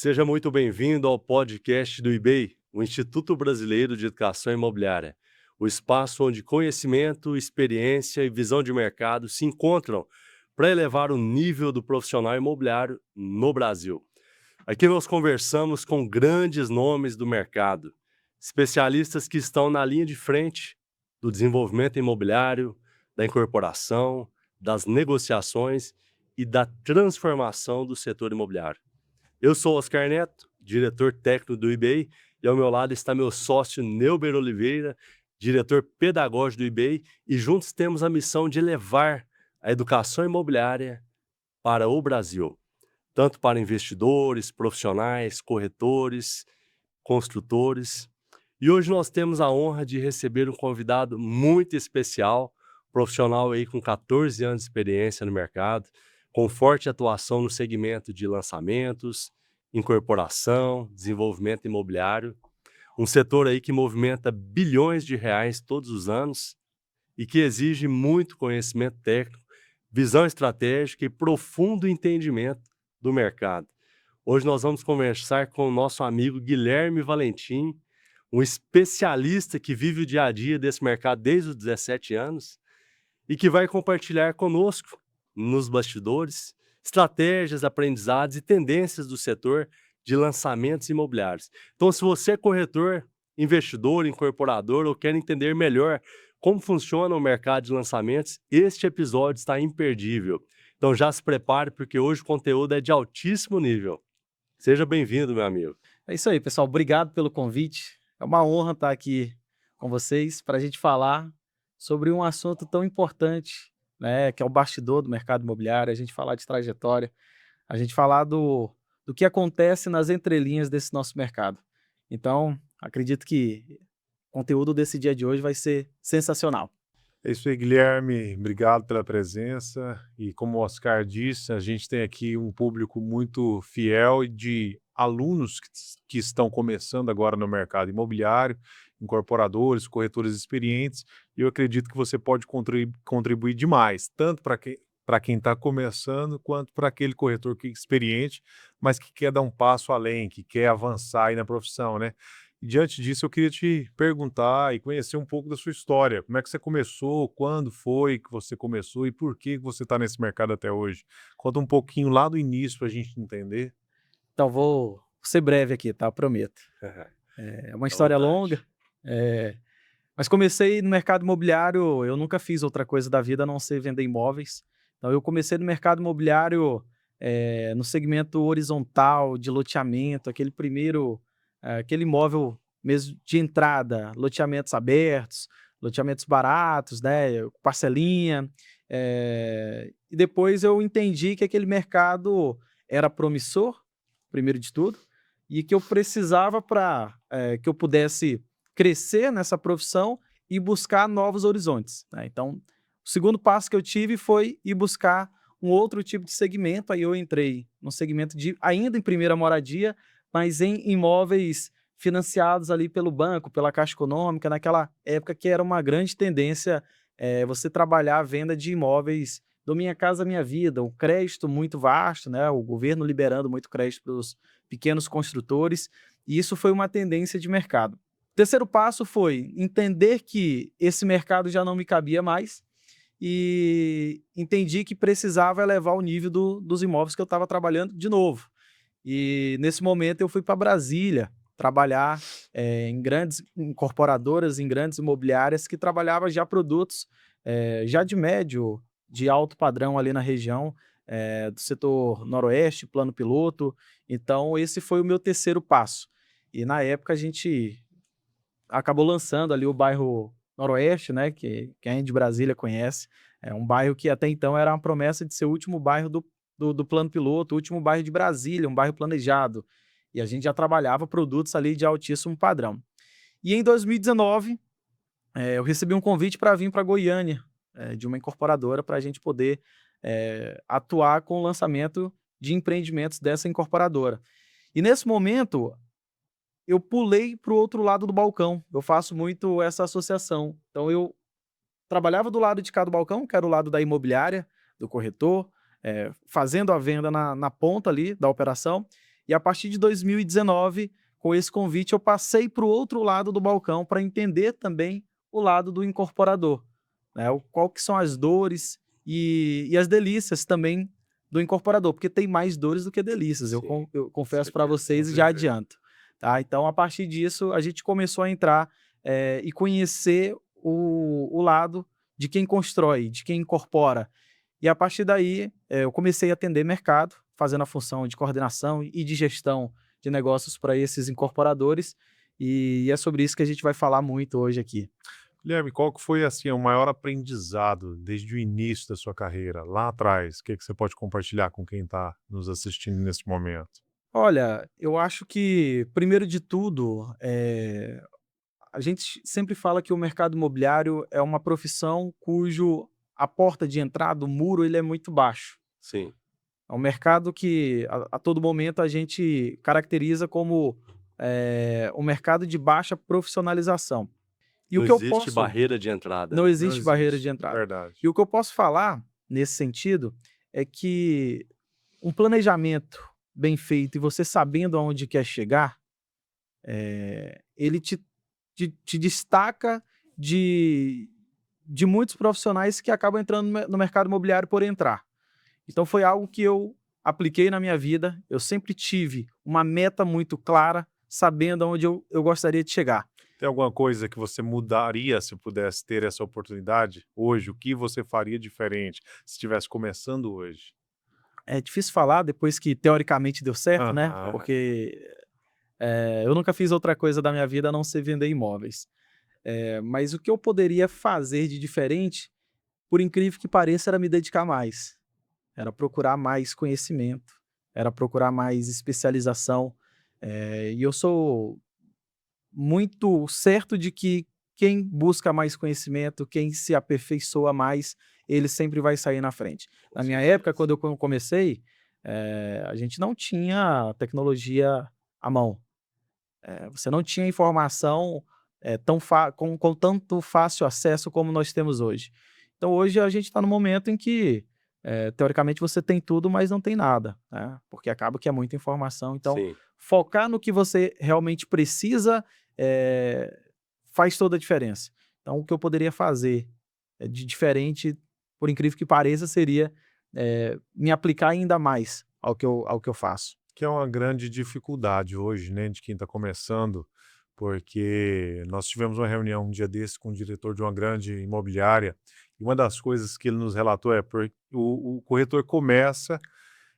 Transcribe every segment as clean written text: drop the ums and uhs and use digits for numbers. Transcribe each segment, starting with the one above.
Seja muito bem-vindo ao podcast do IBEI, o Instituto Brasileiro de Educação Imobiliária, o espaço onde conhecimento, experiência e visão de mercado se encontram para elevar o nível do profissional imobiliário no Brasil. Aqui nós conversamos com grandes nomes do mercado, especialistas que estão na linha de frente do desenvolvimento imobiliário, da incorporação, das negociações e da transformação do setor imobiliário. Eu sou Oscar Neto, diretor técnico do IBEI, e ao meu lado está meu sócio Neuber Oliveira, diretor pedagógico do IBEI, e juntos temos a missão de levar a educação imobiliária para o Brasil, tanto para investidores, profissionais, corretores, construtores. E hoje nós temos a honra de receber um convidado muito especial, profissional aí com 14 anos de experiência no mercado, com forte atuação no segmento de lançamentos, incorporação, desenvolvimento imobiliário, um setor aí que movimenta bilhões de reais todos os anos e que exige muito conhecimento técnico, visão estratégica e profundo entendimento do mercado. Hoje nós vamos conversar com o nosso amigo Guilherme Valentim, um especialista que vive o dia a dia desse mercado desde os 17 anos e que vai compartilhar conosco, nos bastidores, estratégias, aprendizados e tendências do setor de lançamentos imobiliários. Então, se você é corretor, investidor, incorporador ou quer entender melhor como funciona o mercado de lançamentos, este episódio está imperdível. Então já se prepare, porque hoje o conteúdo é de altíssimo nível. Seja bem-vindo, meu amigo. É isso aí, pessoal. Obrigado pelo convite. É uma honra estar aqui com vocês para a gente falar sobre um assunto tão importante, né, que é o bastidor do mercado imobiliário, a gente falar de trajetória, a gente falar do que acontece nas entrelinhas desse nosso mercado. Então, acredito que o conteúdo desse dia de hoje vai ser sensacional. É isso aí, Guilherme. Obrigado pela presença. E como o Oscar disse, a gente tem aqui um público muito fiel e de alunos que estão começando agora no mercado imobiliário, incorporadores, corretores experientes. E eu acredito que você pode contribuir demais, tanto para quem está começando, quanto para aquele corretor que é experiente, mas que quer dar um passo além, que quer avançar aí na profissão, né? E diante disso, eu queria te perguntar e conhecer um pouco da sua história. Como é que você começou? Quando foi que você começou? E por que você está nesse mercado até hoje? Conta um pouquinho lá do início para a gente entender. Então, vou ser breve aqui, tá? Prometo. É uma À história vontade. longa, mas comecei no mercado imobiliário, eu nunca fiz outra coisa da vida a não ser vender imóveis. Então eu comecei no mercado imobiliário, no segmento horizontal de loteamento, aquele imóvel mesmo de entrada, loteamentos abertos, loteamentos baratos, né, parcelinha. E depois eu entendi que aquele mercado era promissor, primeiro de tudo, e que eu precisava para que eu pudesse crescer nessa profissão e buscar novos horizontes, né. Então, o segundo passo que eu tive foi ir buscar um outro tipo de segmento, aí eu entrei no segmento de ainda em primeira moradia, mas em imóveis financiados ali pelo banco, pela Caixa Econômica, naquela época que era uma grande tendência, você trabalhar a venda de imóveis do Minha Casa Minha Vida, um crédito muito vasto, né, o governo liberando muito crédito para os pequenos construtores, e isso foi uma tendência de mercado. O terceiro passo foi entender que esse mercado já não me cabia mais e entendi que precisava elevar o nível dos imóveis que eu estava trabalhando de novo. E nesse momento eu fui para Brasília trabalhar em grandes incorporadoras, em grandes imobiliárias que trabalhavam já produtos já de médio, de alto padrão ali na região do setor noroeste, plano piloto. Então esse foi o meu terceiro passo. E na época a gente acabou lançando ali o bairro Noroeste, né, que quem é de Brasília conhece. É um bairro que até então era uma promessa de ser o último bairro do plano piloto, o último bairro de Brasília, um bairro planejado. E a gente já trabalhava produtos ali de altíssimo padrão. E em 2019, eu recebi um convite para vir para Goiânia, de uma incorporadora, para a gente poder atuar com o lançamento de empreendimentos dessa incorporadora. E nesse momento, eu pulei para o outro lado do balcão. Eu faço muito essa associação. Então eu trabalhava do lado de cá do balcão, que era o lado da imobiliária, do corretor, fazendo a venda na ponta ali da operação, E a partir de 2019, com esse convite, eu passei para o outro lado do balcão para entender também o lado do incorporador, né? Qual que são as dores e as delícias também do incorporador, porque tem mais dores do que delícias, Sim, eu com confesso para certeza. vocês e já adianto. Tá? Então, a partir disso, a gente começou a entrar e conhecer o lado de quem constrói, de quem incorpora. E a partir daí, eu comecei a atender mercado, fazendo a função de coordenação e de gestão de negócios para esses incorporadores, e é sobre isso que a gente vai falar muito hoje aqui. Guilherme, qual que foi assim o maior aprendizado desde o início da sua carreira, lá atrás? O que que você pode compartilhar com quem está nos assistindo nesse momento? Olha, eu acho que, primeiro de tudo, a gente sempre fala que o mercado imobiliário é uma profissão cujo a porta de entrada, o muro, ele é muito baixo. Sim. É um mercado que a todo momento a gente caracteriza como um mercado de baixa profissionalização. E o Não que eu existe posso barreira de entrada, Não né? Não existe barreira de existe, entrada. verdade. E o que eu posso falar nesse sentido é que um planejamento bem feito e você sabendo aonde quer chegar, ele te destaca de de muitos profissionais que acabam entrando no mercado imobiliário por entrar. Então foi algo que eu apliquei na minha vida, eu sempre tive uma meta muito clara, sabendo aonde eu gostaria de chegar. Tem alguma coisa que você mudaria se pudesse ter essa oportunidade hoje? O que você faria diferente se estivesse começando hoje? É difícil falar depois que teoricamente deu certo, né, Aham. porque, eu nunca fiz outra coisa da minha vida a não ser vender imóveis. Mas o que eu poderia fazer de diferente, por incrível que pareça, era me dedicar mais, era procurar mais conhecimento, era procurar mais especialização, e eu sou muito certo de que quem busca mais conhecimento, quem se aperfeiçoa mais, ele sempre vai sair na frente. Com Na minha época, certeza. quando eu comecei, a gente não tinha tecnologia à mão. Você não tinha informação com tanto fácil acesso como nós temos hoje. Então, hoje a gente está no momento em que, teoricamente, você tem tudo, mas não tem nada, né? Porque acaba que é muita informação. Então, Sim. focar no que você realmente precisa eh, faz toda a diferença. Então, o que eu poderia fazer de diferente, por incrível que pareça, seria me aplicar ainda mais ao que eu faço. Que é uma grande dificuldade hoje, né, de quem está começando, porque nós tivemos uma reunião um dia desse com o diretor de uma grande imobiliária, e uma das coisas que ele nos relatou é porque o corretor começa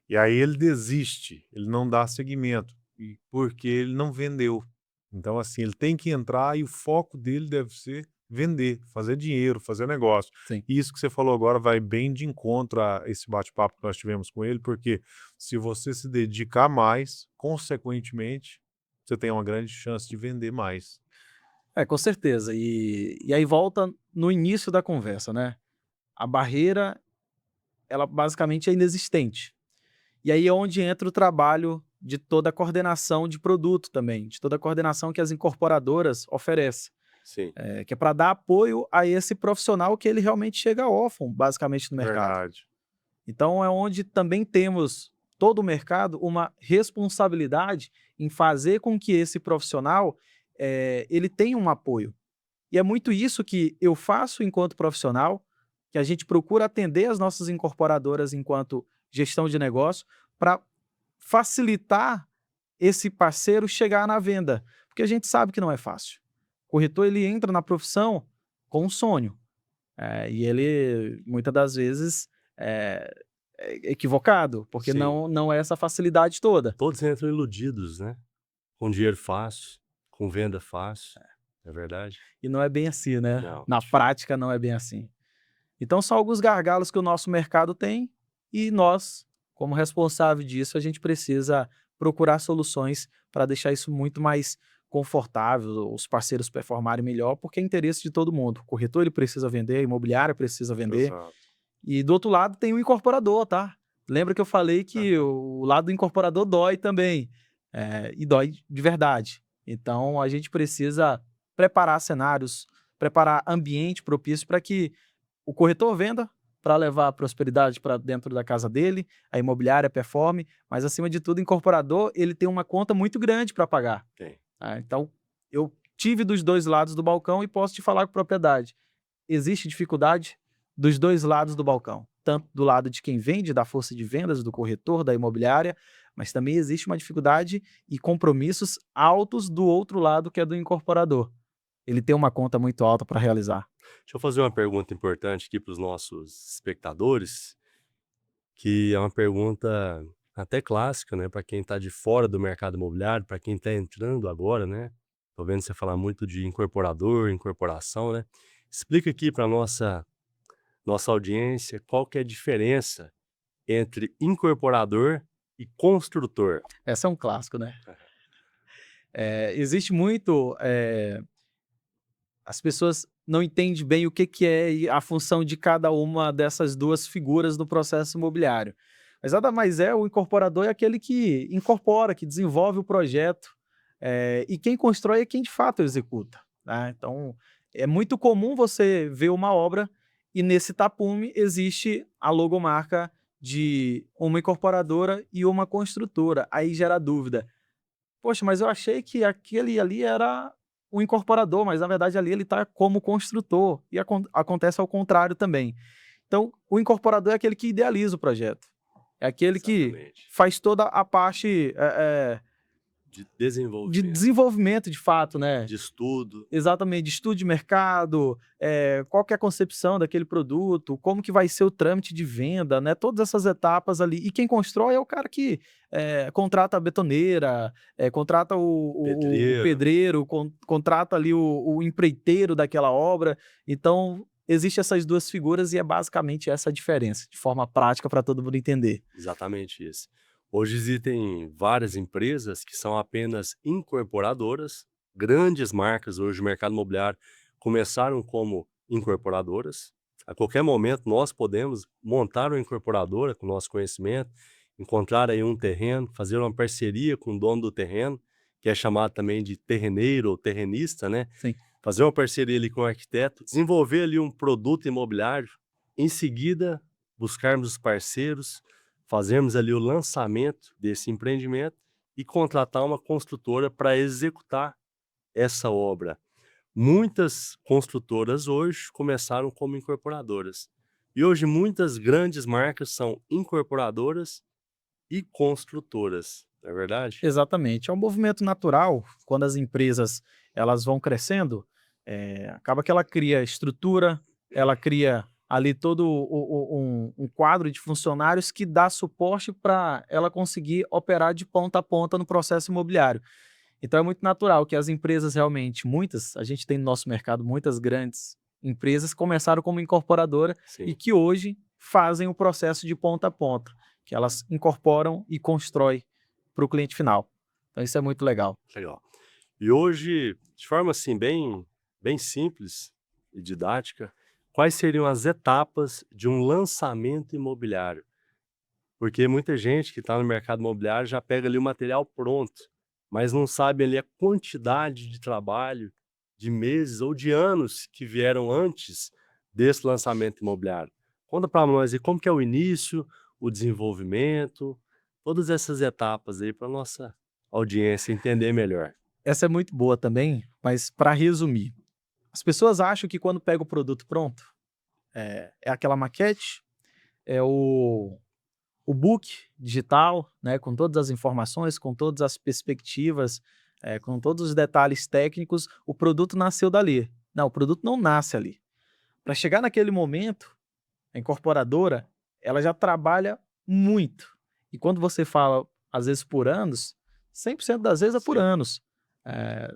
e aí ele desiste, ele não dá seguimento, e porque ele não vendeu. Então, assim, ele tem que entrar e o foco dele deve ser vender, fazer dinheiro, fazer negócio. Sim. E isso que você falou agora vai bem de encontro a esse bate-papo que nós tivemos com ele, porque se você se dedicar mais, consequentemente, você tem uma grande chance de vender mais. Com certeza. E aí volta no início da conversa, né? A barreira, ela basicamente é inexistente. E aí é onde entra o trabalho de toda a coordenação de produto também, de toda a coordenação que as incorporadoras oferecem, Sim. que é para dar apoio a esse profissional que ele realmente chega órfão, basicamente, no mercado. Verdade. Então é onde também temos todo o mercado uma responsabilidade em fazer com que esse profissional ele tenha um apoio. E é muito isso que eu faço enquanto profissional, que a gente procura atender as nossas incorporadoras enquanto gestão de negócio, para facilitar esse parceiro chegar na venda, porque a gente sabe que não é fácil. O corretor ele entra na profissão com um sonho, e ele muitas das vezes é, é equivocado, porque Sim. não é essa facilidade toda. Todos entram iludidos, né? Com dinheiro fácil, com venda fácil. É verdade? E não é bem assim, né? Não, Na difícil. prática não é bem assim. Então são alguns gargalos que o nosso mercado tem e nós, como responsável disso, a gente precisa procurar soluções para deixar isso muito mais confortável, os parceiros performarem melhor, porque é interesse de todo mundo. O corretor ele precisa vender, a imobiliária precisa vender. Exato. E do outro lado tem o incorporador, tá? Lembra que eu falei que o lado do incorporador dói também, e dói de verdade. Então a gente precisa preparar cenários, preparar ambiente propício para que o corretor venda, para levar a prosperidade para dentro da casa dele, a imobiliária performe, mas acima de tudo, o incorporador ele tem uma conta muito grande para pagar. Tem. Tá? Então, eu tive dos dois lados do balcão e posso te falar com propriedade. Existe dificuldade dos dois lados do balcão, tanto do lado de quem vende, da força de vendas, do corretor, da imobiliária, mas também existe uma dificuldade e compromissos altos do outro lado, que é do incorporador. Ele tem uma conta muito alta para realizar. Deixa eu fazer uma pergunta importante aqui para os nossos espectadores, que é uma pergunta até clássica, né, para quem está de fora do mercado imobiliário, para quem está entrando agora, né? Tô vendo você falar muito de incorporador, incorporação, né? Explica aqui para nossa audiência qual que é a diferença entre incorporador e construtor. Essa é um clássico, né? Existe muito... as pessoas não entendem bem o que é a função de cada uma dessas duas figuras no processo imobiliário. Mas nada mais o incorporador é aquele que incorpora, que desenvolve o projeto, e quem constrói é quem de fato executa. Tá? Então, é muito comum você ver uma obra e nesse tapume existe a logomarca de uma incorporadora e uma construtora. Aí gera dúvida. Poxa, mas eu achei que aquele ali era o incorporador, mas na verdade ali ele está como construtor. E acontece ao contrário também. Então, o incorporador é aquele que idealiza o projeto. É aquele que Exatamente. faz toda a parte De de desenvolvimento, desenvolvimento de fato, né? de estudo. Exatamente, de estudo de mercado, qual que é a concepção daquele produto, como que vai ser o trâmite de venda, né? Todas essas etapas ali. E quem constrói é o cara que contrata a betoneira, contrata o Pedreiro. pedreiro, contrata ali o empreiteiro daquela obra. Então, existem essas duas figuras e é basicamente essa a diferença, de forma prática para todo mundo entender. Exatamente isso. Hoje existem várias empresas que são apenas incorporadoras, grandes marcas hoje no mercado imobiliário começaram como incorporadoras. A qualquer momento nós podemos montar uma incorporadora com nosso conhecimento, encontrar aí um terreno, fazer uma parceria com o dono do terreno, que é chamado também de terreneiro ou terrenista, né? Sim. Fazer uma parceria ali com o arquiteto, desenvolver ali um produto imobiliário, em seguida buscarmos os parceiros, fazermos ali o lançamento desse empreendimento e contratar uma construtora para executar essa obra. Muitas construtoras hoje começaram como incorporadoras. E hoje muitas grandes marcas são incorporadoras e construtoras, não é verdade? Exatamente. É um movimento natural, quando as empresas elas vão crescendo, acaba que ela cria estrutura, ela cria ali todo um quadro de funcionários que dá suporte para ela conseguir operar de ponta a ponta no processo imobiliário. Então é muito natural que as empresas realmente, muitas, a gente tem no nosso mercado muitas grandes empresas que começaram como incorporadora e Sim, que hoje fazem o processo de ponta a ponta, que elas incorporam e constroem para o cliente final. Então isso é muito legal. legal. E hoje, de forma assim bem simples e didática, quais seriam as etapas de um lançamento imobiliário? Porque muita gente que está no mercado imobiliário já pega ali o material pronto, mas não sabe ali a quantidade de trabalho, de meses ou de anos que vieram antes desse lançamento imobiliário. Conta para nós aí como que é o início, o desenvolvimento, todas essas etapas aí para nossa audiência entender melhor. Essa é muito boa também, mas para resumir, as pessoas acham que quando pega o produto pronto, é aquela maquete, é o book digital, né, com todas as informações, com todas as perspectivas, com todos os detalhes técnicos, o produto nasceu dali. Não, o produto não nasce ali. Para chegar naquele momento, a incorporadora, ela já trabalha muito. E quando você fala, às vezes por anos, 100% das vezes é por Sim. anos. Eh,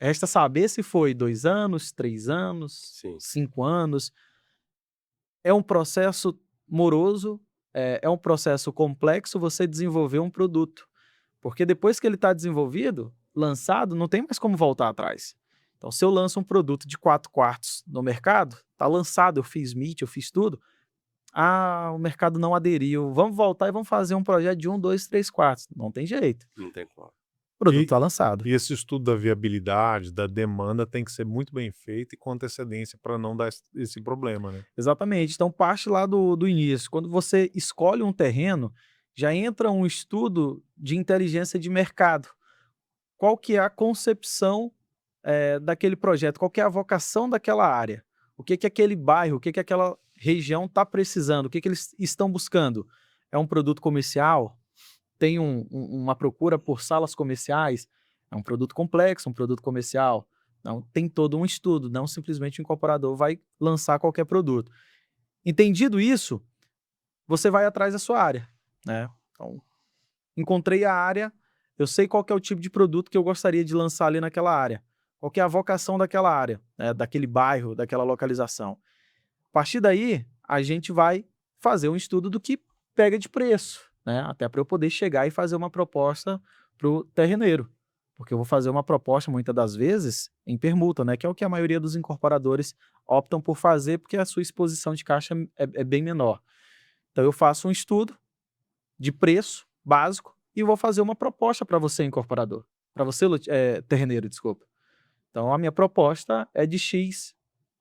Resta saber se foi 2 anos, 3 anos, Sim, 5 anos. É um processo moroso, é um processo complexo você desenvolver um produto, porque depois que ele está desenvolvido, lançado, não tem mais como voltar atrás. Então, se eu lanço um produto de 4 quartos no mercado, está lançado, eu fiz Meet, eu fiz tudo, o mercado não aderiu, vamos voltar e vamos fazer um projeto de 1, 2, 3 quartos. Não tem jeito. não tem como. o produto E, está lançado. e esse estudo da viabilidade, da demanda, tem que ser muito bem feito e com antecedência para não dar esse problema, né? Exatamente. Então parte lá do início. Quando você escolhe um terreno, já entra um estudo de inteligência de mercado. Qual que é a concepção daquele projeto? Qual que é a vocação daquela área? O que que aquele bairro, o que que aquela região está precisando? O que que eles estão buscando? É um produto comercial? Tem uma procura por salas comerciais? É um produto complexo, um produto comercial? Não, tem todo um estudo, não simplesmente o incorporador vai lançar qualquer produto. Entendido isso, você vai atrás da sua área, né? Então, encontrei a área, eu sei qual que é o tipo de produto que eu gostaria de lançar ali naquela área. Qual que é a vocação daquela área, né, daquele bairro, daquela localização. A partir daí, a gente vai fazer um estudo do que pega de preço, né? Até para eu poder chegar e fazer uma proposta para o terreneiro. Porque eu vou fazer uma proposta, muitas das vezes, em permuta, né? Que é o que a maioria dos incorporadores optam por fazer, porque a sua exposição de caixa é bem menor. Então eu faço um estudo de preço básico e vou fazer uma proposta para você, incorporador. Para você, terreneiro, desculpa. Então a minha proposta é de X,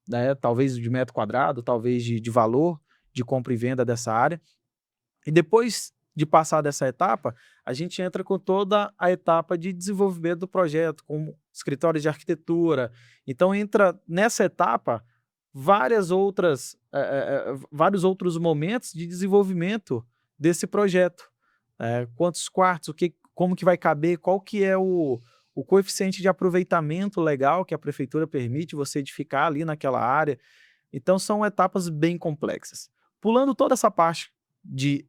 né, talvez de metro quadrado, talvez de valor de compra e venda dessa área. E depois de passar dessa etapa, a gente entra com toda a etapa de desenvolvimento do projeto, com escritórios de arquitetura. Então entra nessa etapa vários outros momentos de desenvolvimento desse projeto. Quantos quartos, como que vai caber, qual que é o coeficiente de aproveitamento legal que a prefeitura permite você edificar ali naquela área. Então são etapas bem complexas. Pulando toda essa parte de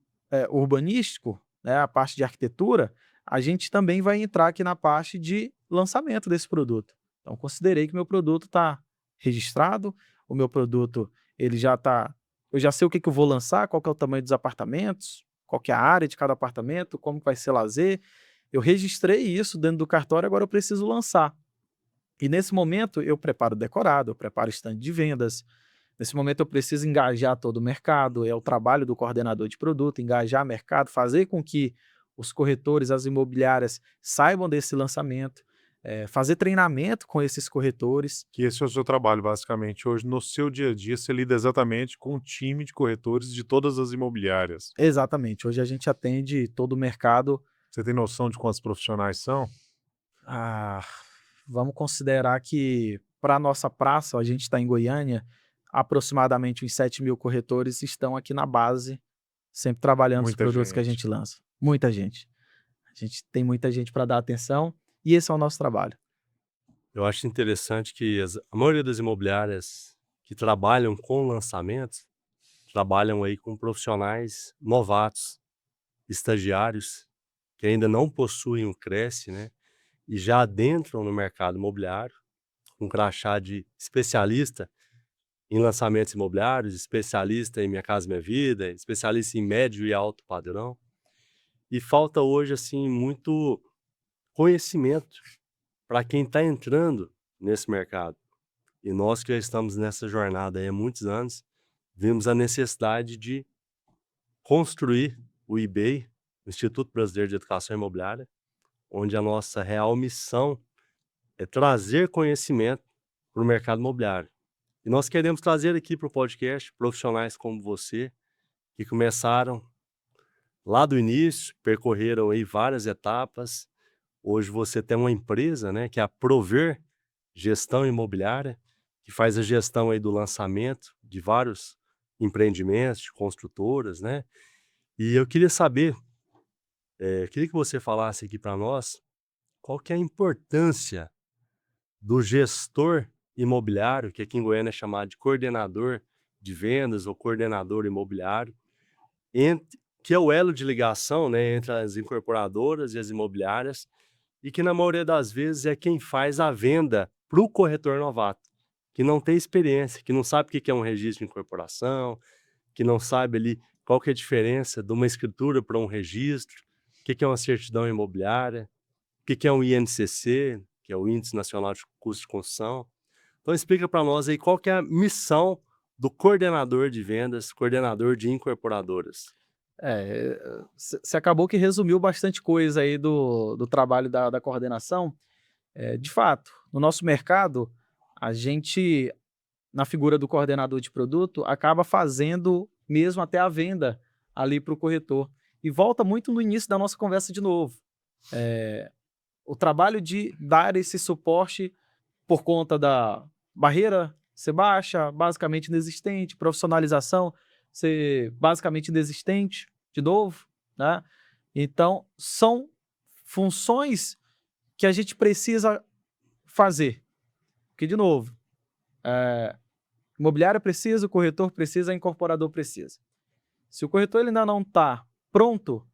urbanístico, né, a parte de arquitetura, a gente também vai entrar aqui na parte de lançamento desse produto. Então considerei que meu produto está registrado, o meu produto ele já está, eu já sei o que que eu vou lançar, qual que é o tamanho dos apartamentos, qual que é a área de cada apartamento, como que vai ser lazer. Eu registrei isso dentro do cartório, agora eu preciso lançar. E nesse momento eu preparo o decorado, eu preparo o stand de vendas. Nesse momento eu preciso engajar todo o mercado, é o trabalho do coordenador de produto, engajar o mercado, fazer com que os corretores, as imobiliárias saibam desse lançamento, fazer treinamento com esses corretores. Que esse é o seu trabalho, basicamente. Hoje, no seu dia a dia, você lida exatamente com um time de corretores de todas as imobiliárias. Exatamente, hoje a gente atende todo o mercado. Você tem noção de quantos profissionais são? Ah, vamos considerar que para a nossa praça, a gente está em Goiânia, aproximadamente uns 7.000 corretores estão aqui na base, sempre trabalhando os Muita produtos que a gente. gente lança. Muita gente. A gente tem muita gente para dar atenção e esse é o nosso trabalho. Eu acho interessante que a maioria das imobiliárias que trabalham com lançamentos, trabalham aí com profissionais novatos, estagiários, que ainda não possuem o Cresce, né? E já adentram no mercado imobiliário, com crachá de especialista em lançamentos imobiliários, especialista em Minha Casa Minha Vida, especialista em médio e alto padrão. E falta hoje, assim, muito conhecimento para quem está entrando nesse mercado. E nós que já estamos nessa jornada aí há muitos anos, vimos a necessidade de construir o IBEI, o Instituto Brasileiro de Educação Imobiliária, onde a nossa real missão é trazer conhecimento para o mercado imobiliário. E nós queremos trazer aqui para o podcast profissionais como você, que começaram lá do início, percorreram aí várias etapas. Hoje você tem uma empresa, né, que é a Prover Gestão Imobiliária, que faz a gestão aí do lançamento de vários empreendimentos, de construtoras, né? E eu queria saber, queria que você falasse aqui para nós, qual que é a importância do gestor imobiliário, que aqui em Goiânia é chamado de coordenador de vendas ou coordenador imobiliário, que é o elo de ligação, né, entre as incorporadoras e as imobiliárias, e que na maioria das vezes é quem faz a venda para o corretor novato, que não tem experiência, que não sabe o que é um registro de incorporação, que não sabe ali qual que é a diferença de uma escritura para um registro, o que é uma certidão imobiliária, o que é um INCC, que é o Índice Nacional de Custo de Construção. Então explica para nós aí qual que é a missão do coordenador de vendas, coordenador de incorporadoras. Você acabou que resumiu bastante coisa aí do trabalho da coordenação. De fato, no nosso mercado, a gente, na figura do coordenador de produto, acaba fazendo mesmo até a venda ali para o corretor. E volta muito no início da nossa conversa de novo. O trabalho de dar esse suporte por conta da barreira ser baixa, basicamente inexistente, profissionalização ser basicamente inexistente, de novo, né? Então, são funções que a gente precisa fazer. Porque, de novo, imobiliária precisa, o corretor precisa, o incorporador precisa. Se o corretor ele ainda não está pronto,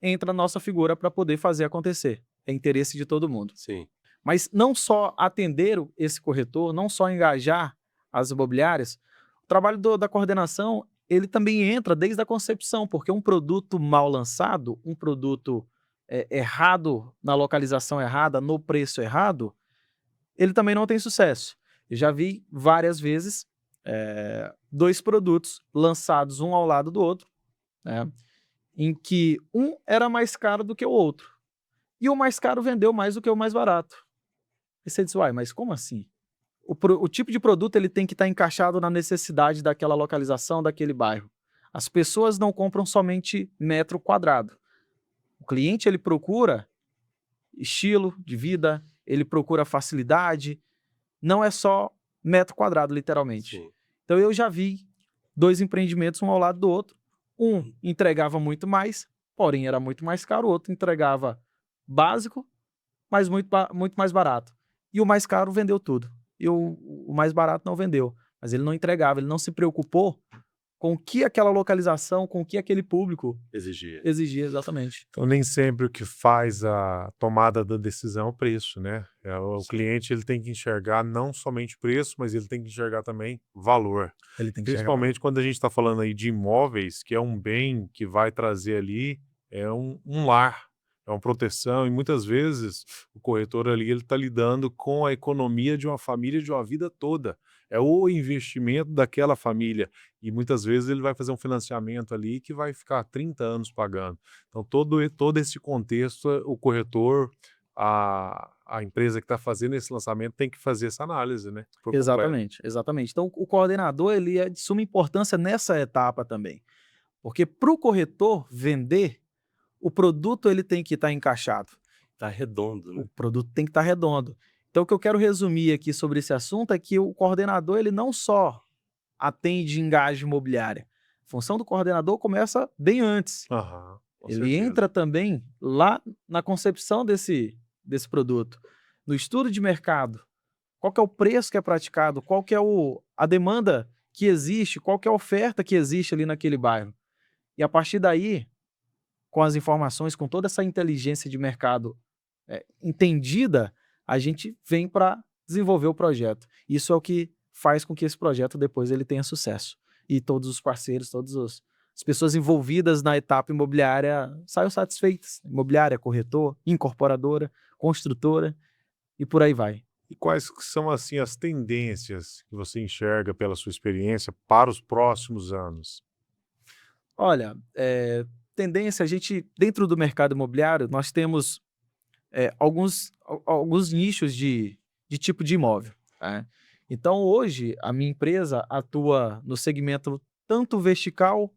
entra a nossa figura para poder fazer acontecer. É interesse de todo mundo. Sim. Mas não só atender esse corretor, não só engajar as imobiliárias, o trabalho da coordenação, ele também entra desde a concepção, porque um produto mal lançado, um produto errado, na localização errada, no preço errado, ele também não tem sucesso. Eu já vi várias vezes dois produtos lançados um ao lado do outro, né, em que um era mais caro do que o outro. E o mais caro vendeu mais do que o mais barato. E você diz, uai, mas como assim? O tipo de produto ele tem que estar encaixado na necessidade daquela localização, daquele bairro. As pessoas não compram somente metro quadrado. O cliente ele procura estilo de vida, ele procura facilidade, não é só metro quadrado, literalmente. Sim. Então eu já vi dois empreendimentos um ao lado do outro. Um entregava muito mais, porém era muito mais caro. O outro entregava básico, mas muito mais barato. E o mais caro vendeu tudo. E o mais barato não vendeu. Mas ele não entregava, ele não se preocupou com o que aquela localização, com o que aquele público Exigia. exigia exatamente. Então, nem sempre o que faz a tomada da decisão é o preço, né? O Sim. cliente ele tem que enxergar não somente preço, mas ele tem que enxergar também valor. Ele tem que Principalmente quando a gente está falando aí de imóveis, que é um bem que vai trazer ali um lar, é uma proteção, e muitas vezes o corretor ali ele está lidando com a economia de uma família de uma vida toda. É o investimento daquela família. E muitas vezes ele vai fazer um financiamento ali que vai ficar 30 anos pagando. Então, todo esse contexto, o corretor, a empresa que está fazendo esse lançamento tem que fazer essa análise, né? Por completo. Exatamente, exatamente. Então, o coordenador ele é de suma importância nessa etapa também. Porque para o corretor vender, o produto ele tem que estar encaixado. Tá redondo, O né? produto tem que estar redondo. Então, o que eu quero resumir aqui sobre esse assunto é que o coordenador ele não só atende engajem imobiliária. A função do coordenador começa bem antes. Aham, com Ele certeza. entra também lá na concepção desse produto, no estudo de mercado. Qual que é o preço que é praticado? Qual que é a demanda que existe? Qual que é a oferta que existe ali naquele bairro? E a partir daí, com as informações, com toda essa inteligência de mercado entendida, a gente vem para desenvolver o projeto. Isso é o que faz com que esse projeto depois ele tenha sucesso. E todos os parceiros, as pessoas envolvidas na etapa imobiliária saiam satisfeitas. Imobiliária, corretor, incorporadora, construtora e por aí vai. E quais que são, assim, as tendências que você enxerga pela sua experiência para os próximos anos? Olha, tendência, a gente, dentro do mercado imobiliário, nós temos alguns nichos de tipo de imóvel, né? Então, hoje, a minha empresa atua no segmento tanto vertical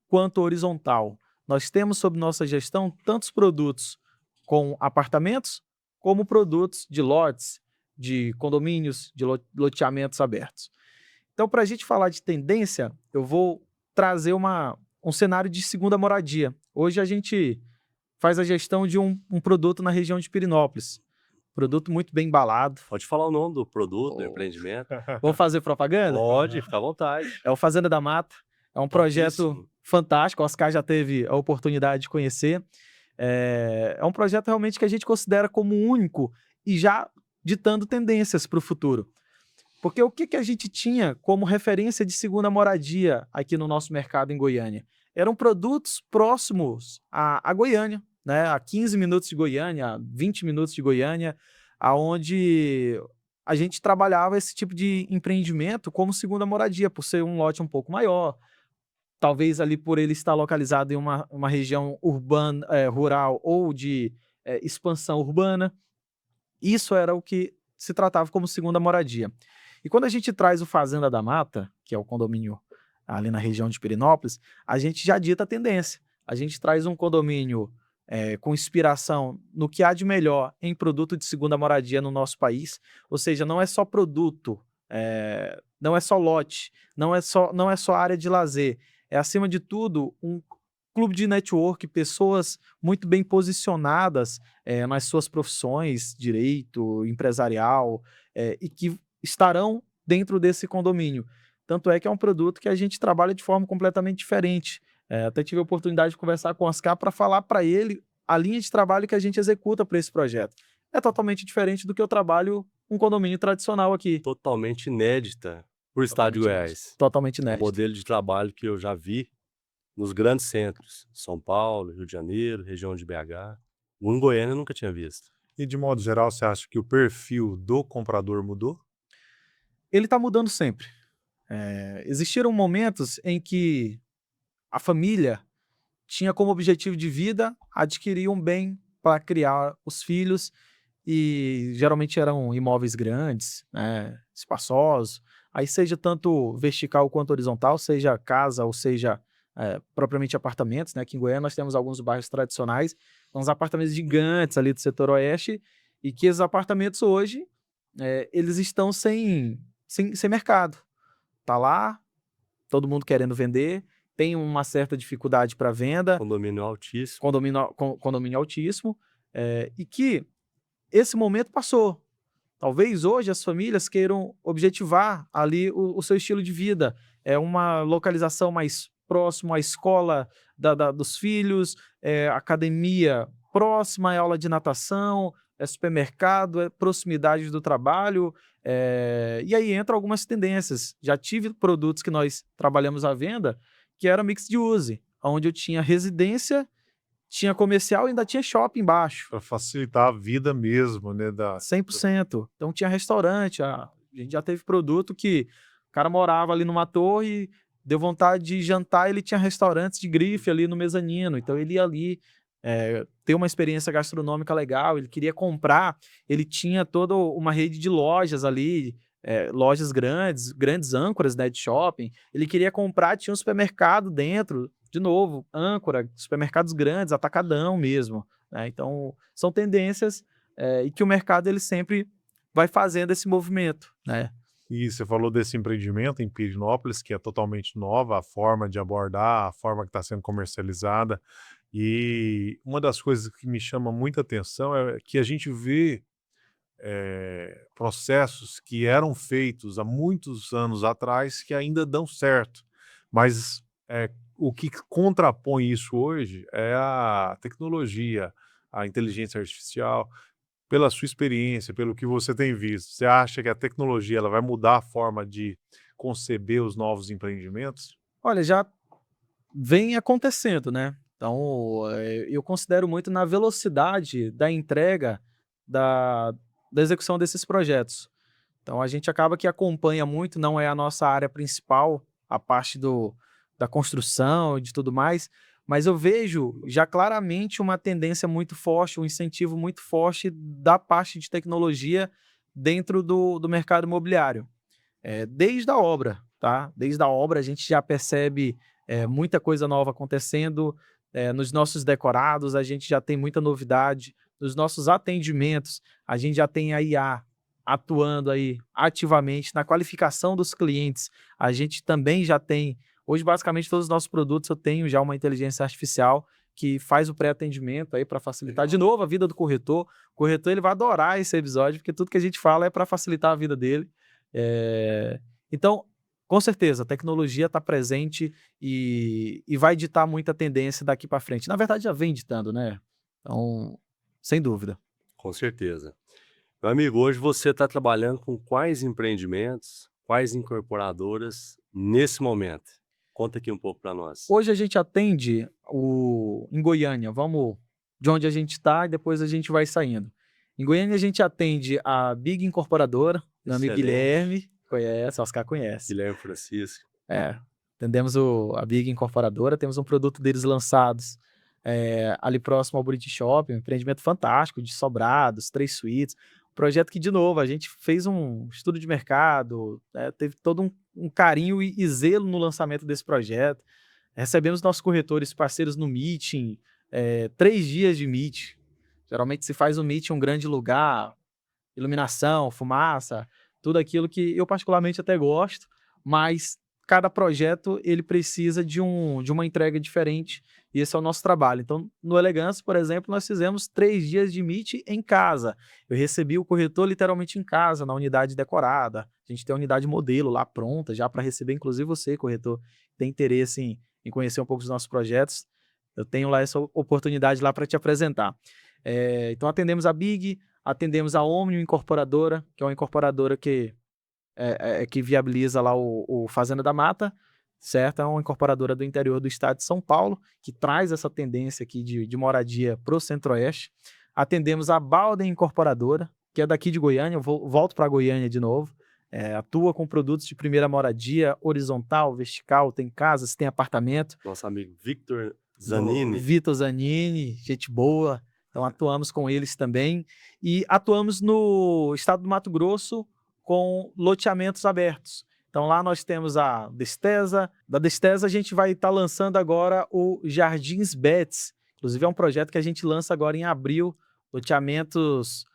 quanto horizontal. Nós temos sob nossa gestão tantos produtos com apartamentos, como produtos de lotes, de condomínios, de loteamentos abertos. Então, para a gente falar de tendência, eu vou trazer um cenário de segunda moradia. Hoje a gente faz a gestão de um produto na região de Pirinópolis. Produto muito bem embalado. Pode falar o nome do produto, do Oh. empreendimento? Vamos fazer propaganda? Pode, fica à vontade. É o Fazenda da Mata. É um projeto Topíssimo. fantástico. O Oscar já teve a oportunidade de conhecer. É um projeto realmente que a gente considera como único e já ditando tendências para o futuro. Porque o que a gente tinha como referência de segunda moradia aqui no nosso mercado em Goiânia? Eram produtos próximos a Goiânia, né? A 15 minutos de Goiânia, a 20 minutos de Goiânia, aonde a gente trabalhava esse tipo de empreendimento como segunda moradia, por ser um lote um pouco maior, talvez ali por ele estar localizado em uma região urbana, rural ou de expansão urbana. Isso era o que se tratava como segunda moradia. E quando a gente traz o Fazenda da Mata, que é o condomínio ali na região de Pirenópolis, a gente já dita a tendência. A gente traz um condomínio com inspiração no que há de melhor em produto de segunda moradia no nosso país. Ou seja, não é só produto, não é só lote, não é só área de lazer. É, acima de tudo, um clube de network, pessoas muito bem posicionadas nas suas profissões, direito, empresarial, e que estarão dentro desse condomínio. Tanto é que é um produto que a gente trabalha de forma completamente diferente. Até tive a oportunidade de conversar com o Oscar para falar para ele a linha de trabalho que a gente executa para esse projeto. É totalmente diferente do que eu trabalho um condomínio tradicional aqui. Totalmente inédita para o estado de Goiás. Totalmente Um inédito. modelo de trabalho que eu já vi nos grandes centros, São Paulo, Rio de Janeiro, região de BH. Em Goiânia eu nunca tinha visto. E de modo geral, você acha que o perfil do comprador mudou? Ele está mudando sempre. Existiram momentos em que a família tinha como objetivo de vida adquirir um bem para criar os filhos e geralmente eram imóveis grandes, né, espaçosos, aí seja tanto vertical quanto horizontal, seja casa ou seja propriamente apartamentos, né? Aqui em Goiânia nós temos alguns bairros tradicionais, uns apartamentos gigantes ali do setor oeste e que esses apartamentos hoje eles estão sem mercado. Tá lá, todo mundo querendo vender, tem uma certa dificuldade para venda, Condomínio altíssimo. condomínio altíssimo, e que esse momento passou. Talvez hoje as famílias queiram objetivar ali o seu estilo de vida. É uma localização mais próxima à escola dos filhos, academia próxima, é aula de natação, é supermercado, é proximidade do trabalho. E aí entra algumas tendências. Já tive produtos que nós trabalhamos à venda que era mix de use, onde eu tinha residência, tinha comercial e ainda tinha shopping embaixo. Para facilitar a vida mesmo, né? 100%. Então tinha restaurante, a gente já teve produto que o cara morava ali numa torre, deu vontade de jantar, ele tinha restaurantes de grife ali no mezanino, então ele ia ali ter uma experiência gastronômica legal, ele queria comprar, ele tinha toda uma rede de lojas ali, lojas grandes âncoras, né, de shopping, ele queria comprar, tinha um supermercado dentro, de novo, âncora, supermercados grandes, atacadão mesmo, né? Então são tendências e que o mercado ele sempre vai fazendo esse movimento, né? E você falou desse empreendimento em Pirenópolis, que é totalmente nova, a forma de abordar, a forma que está sendo comercializada. E uma das coisas que me chama muita atenção é que a gente vê processos que eram feitos há muitos anos atrás que ainda dão certo. Mas o que contrapõe isso hoje é a tecnologia, a inteligência artificial. Pela sua experiência, pelo que você tem visto, você acha que a tecnologia ela vai mudar a forma de conceber os novos empreendimentos? Olha, já vem acontecendo, né? Então, eu considero muito na velocidade da entrega da execução desses projetos. Então, a gente acaba que acompanha muito, não é a nossa área principal, a parte da construção e de tudo mais, mas eu vejo já claramente uma tendência muito forte, um incentivo muito forte da parte de tecnologia dentro do mercado imobiliário. Desde a obra, tá? Desde a obra a gente já percebe muita coisa nova acontecendo, nos nossos decorados a gente já tem muita novidade, nos nossos atendimentos a gente já tem a IA atuando aí ativamente na qualificação dos clientes, a gente também já tem, hoje basicamente todos os nossos produtos eu tenho já uma inteligência artificial que faz o pré-atendimento aí para facilitar de novo a vida do corretor. O corretor ele vai adorar esse episódio, porque tudo que a gente fala é para facilitar a vida dele. Então, com certeza, a tecnologia está presente e vai ditar muita tendência daqui para frente. Na verdade, já vem ditando, né? Então, sem dúvida. Com certeza. Meu amigo, hoje você está trabalhando com quais empreendimentos, quais incorporadoras nesse momento? Conta aqui um pouco para nós. Hoje a gente atende em Goiânia, vamos de onde a gente está e depois a gente vai saindo. Em Goiânia a gente atende a Big Incorporadora, meu amigo Excelente. Guilherme, conhece, Oscar conhece. Guilherme Francisco. Atendemos a Big Incorporadora, temos um produto deles lançados ali próximo ao Buriti Shopping, um empreendimento fantástico de sobrados, 3 suítes. Um projeto que, de novo, a gente fez um estudo de mercado, teve todo um carinho e zelo no lançamento desse projeto. Recebemos nossos corretores parceiros no meeting, 3 dias de meeting. Geralmente se faz um meeting em um grande lugar, iluminação, fumaça, tudo aquilo que eu particularmente até gosto, mas cada projeto ele precisa de uma entrega diferente e esse é o nosso trabalho. Então, no Elegância, por exemplo, nós fizemos 3 dias de meet em casa. Eu recebi o corretor literalmente em casa, na unidade decorada. A gente tem a unidade modelo lá pronta, já para receber, inclusive você, corretor, tem interesse em conhecer um pouco dos nossos projetos. Eu tenho lá essa oportunidade lá para te apresentar. Então, atendemos a Big, atendemos a Omnium Incorporadora, que é uma incorporadora que viabiliza lá o Fazenda da Mata, certo? É uma incorporadora do interior do estado de São Paulo, que traz essa tendência aqui de moradia para o Centro-Oeste. Atendemos a Balden Incorporadora, que é daqui de Goiânia, eu volto para Goiânia de novo, atua com produtos de primeira moradia, horizontal, vertical, tem casas, tem apartamento. Nosso amigo Victor Zanini. Vitor Zanini, gente boa. Então atuamos com eles também. E atuamos no estado do Mato Grosso com loteamentos abertos. Então lá nós temos a Destesa. Da Destesa a gente vai estar lançando agora o Jardins Betts. Inclusive é um projeto que a gente lança agora em abril. Loteamentos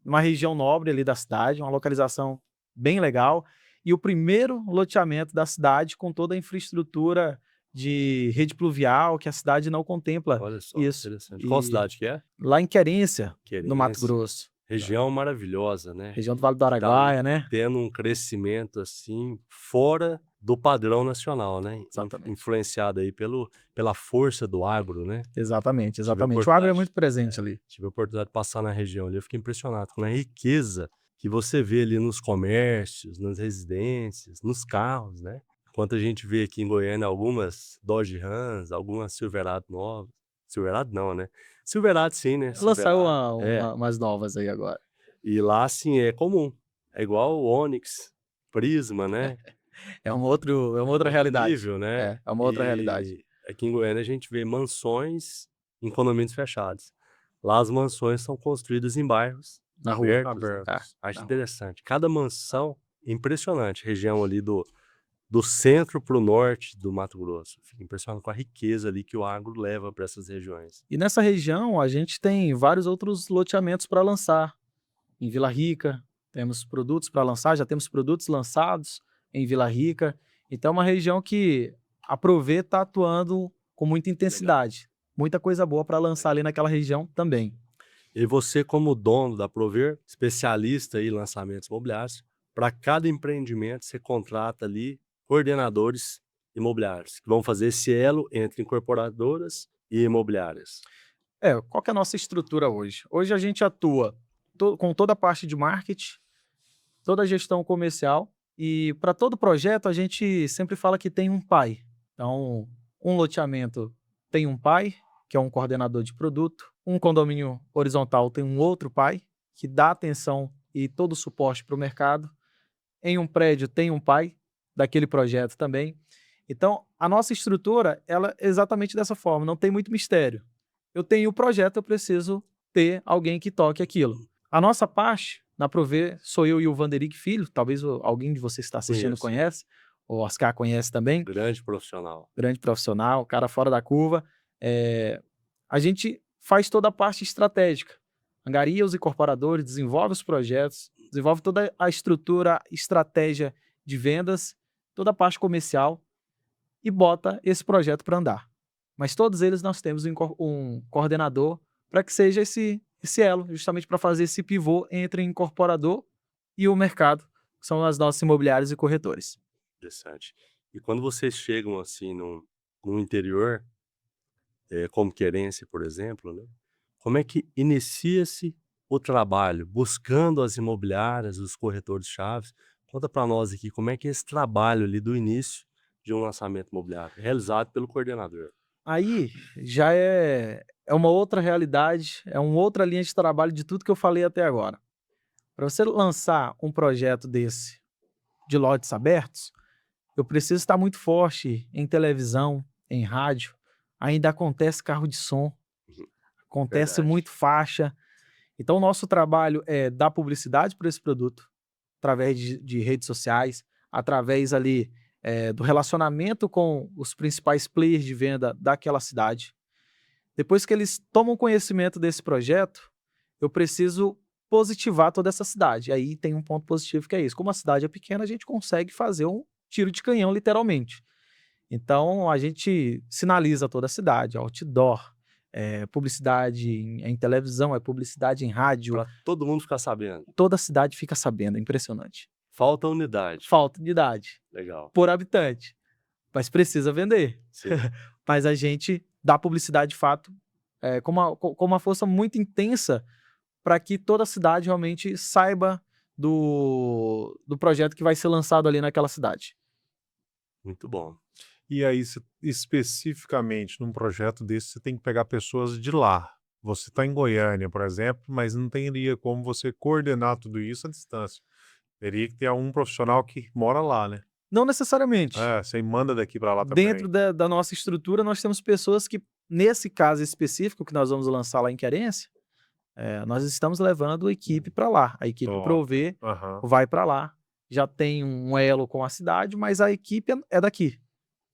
numa região nobre ali da cidade, uma localização bem legal. E o primeiro loteamento da cidade com toda a infraestrutura de rede pluvial que a cidade não contempla. Olha só, isso. interessante. Qual cidade que é? Lá em Querência, Querência. no Mato Grosso. Região maravilhosa, né? Região do Vale do Araguaia, né? Tendo um crescimento assim fora do padrão nacional, né? Exatamente. Influenciado aí pela força do agro, né? Exatamente. Tive a O agro é oportunidade- muito presente ali. Tive a oportunidade de passar na região ali, eu fiquei impressionado com a riqueza que você vê ali nos comércios, nas residências, nos carros, né? Enquanto a gente vê aqui em Goiânia algumas Dodge Rams, algumas Silverado novas. Silverado não, né? Silverado sim, né? Lançou Silverado. umas novas aí agora. E lá, assim, é comum. É igual o Onix, Prisma, né? É uma outra realidade. Nível, né? É uma outra realidade. E aqui em Goiânia a gente vê mansões em condomínios fechados. Lá as mansões são construídas em bairros Na rua. abertos. Acho na rua. interessante. Cada mansão é impressionante. Região ali do centro para o norte do Mato Grosso. Fico impressionado com a riqueza ali que o agro leva para essas regiões. E nessa região a gente tem vários outros loteamentos para lançar. Em Vila Rica, temos produtos para lançar, já temos produtos lançados em Vila Rica. Então é uma região que a Prover está atuando com muita intensidade. Muita coisa boa para lançar ali naquela região também. E você, como dono da Prover, especialista em lançamentos imobiliários, para cada empreendimento você contrata ali coordenadores imobiliários, que vão fazer esse elo entre incorporadoras e imobiliárias. Qual que é a nossa estrutura hoje? Hoje a gente atua com toda a parte de marketing, toda a gestão comercial, e para todo projeto a gente sempre fala que tem um pai. Então, um loteamento tem um pai, que é um coordenador de produto, um condomínio horizontal tem um outro pai, que dá atenção e todo o suporte para o mercado, em um prédio tem um pai daquele projeto também. Então, a nossa estrutura, ela é exatamente dessa forma, não tem muito mistério. Eu tenho o projeto, eu preciso ter alguém que toque aquilo. A nossa parte, na Prover, sou eu e o Vanderick Filho, talvez alguém de vocês que está assistindo conhece, o Oscar conhece também. Grande profissional. Grande profissional, cara fora da curva. A gente faz toda a parte estratégica. Angaria os incorporadores, desenvolve os projetos, desenvolve toda a estrutura, estratégia de vendas, toda a parte comercial e bota esse projeto para andar. Mas todos eles nós temos um coordenador para que seja esse elo, justamente para fazer esse pivô entre o incorporador e o mercado, que são as nossas imobiliárias e corretores. Interessante. E quando vocês chegam assim no interior, como Querência, por exemplo, né? Como é que inicia-se o trabalho? Buscando as imobiliárias, os corretores chaves. Conta para nós aqui como é que é esse trabalho ali do início de um lançamento imobiliário, realizado pelo coordenador. Aí já é uma outra realidade, é uma outra linha de trabalho de tudo que eu falei até agora. Para você lançar um projeto desse de lotes abertos, eu preciso estar muito forte em televisão, em rádio. Ainda acontece carro de som, Uhum. acontece Verdade. muito faixa. Então, o nosso trabalho é dar publicidade para esse produto, através de redes sociais, através ali do relacionamento com os principais players de venda daquela cidade. Depois que eles tomam conhecimento desse projeto, eu preciso positivar toda essa cidade. Aí tem um ponto positivo que é isso. Como a cidade é pequena, a gente consegue fazer um tiro de canhão, literalmente. Então, a gente sinaliza toda a cidade, outdoor, publicidade em televisão, é publicidade em rádio, Para todo mundo ficar sabendo. toda a cidade fica sabendo, é impressionante. Falta unidade. Falta de idade Legal. por habitante, mas precisa vender. Sim. Mas a gente dá publicidade de fato com uma força muito intensa para que toda a cidade realmente saiba do projeto que vai ser lançado ali naquela cidade. Muito bom. E aí, especificamente num projeto desse, você tem que pegar pessoas de lá. Você está em Goiânia, por exemplo, mas não teria como você coordenar tudo isso à distância. Teria que ter um profissional que mora lá, né? Não necessariamente. Você manda daqui para lá Dentro também. da nossa estrutura, nós temos pessoas que, nesse caso específico que nós vamos lançar lá em Querência, nós estamos levando a equipe para lá. A equipe Top. Provê Aham. vai para lá. Já tem um elo com a cidade, mas a equipe é daqui.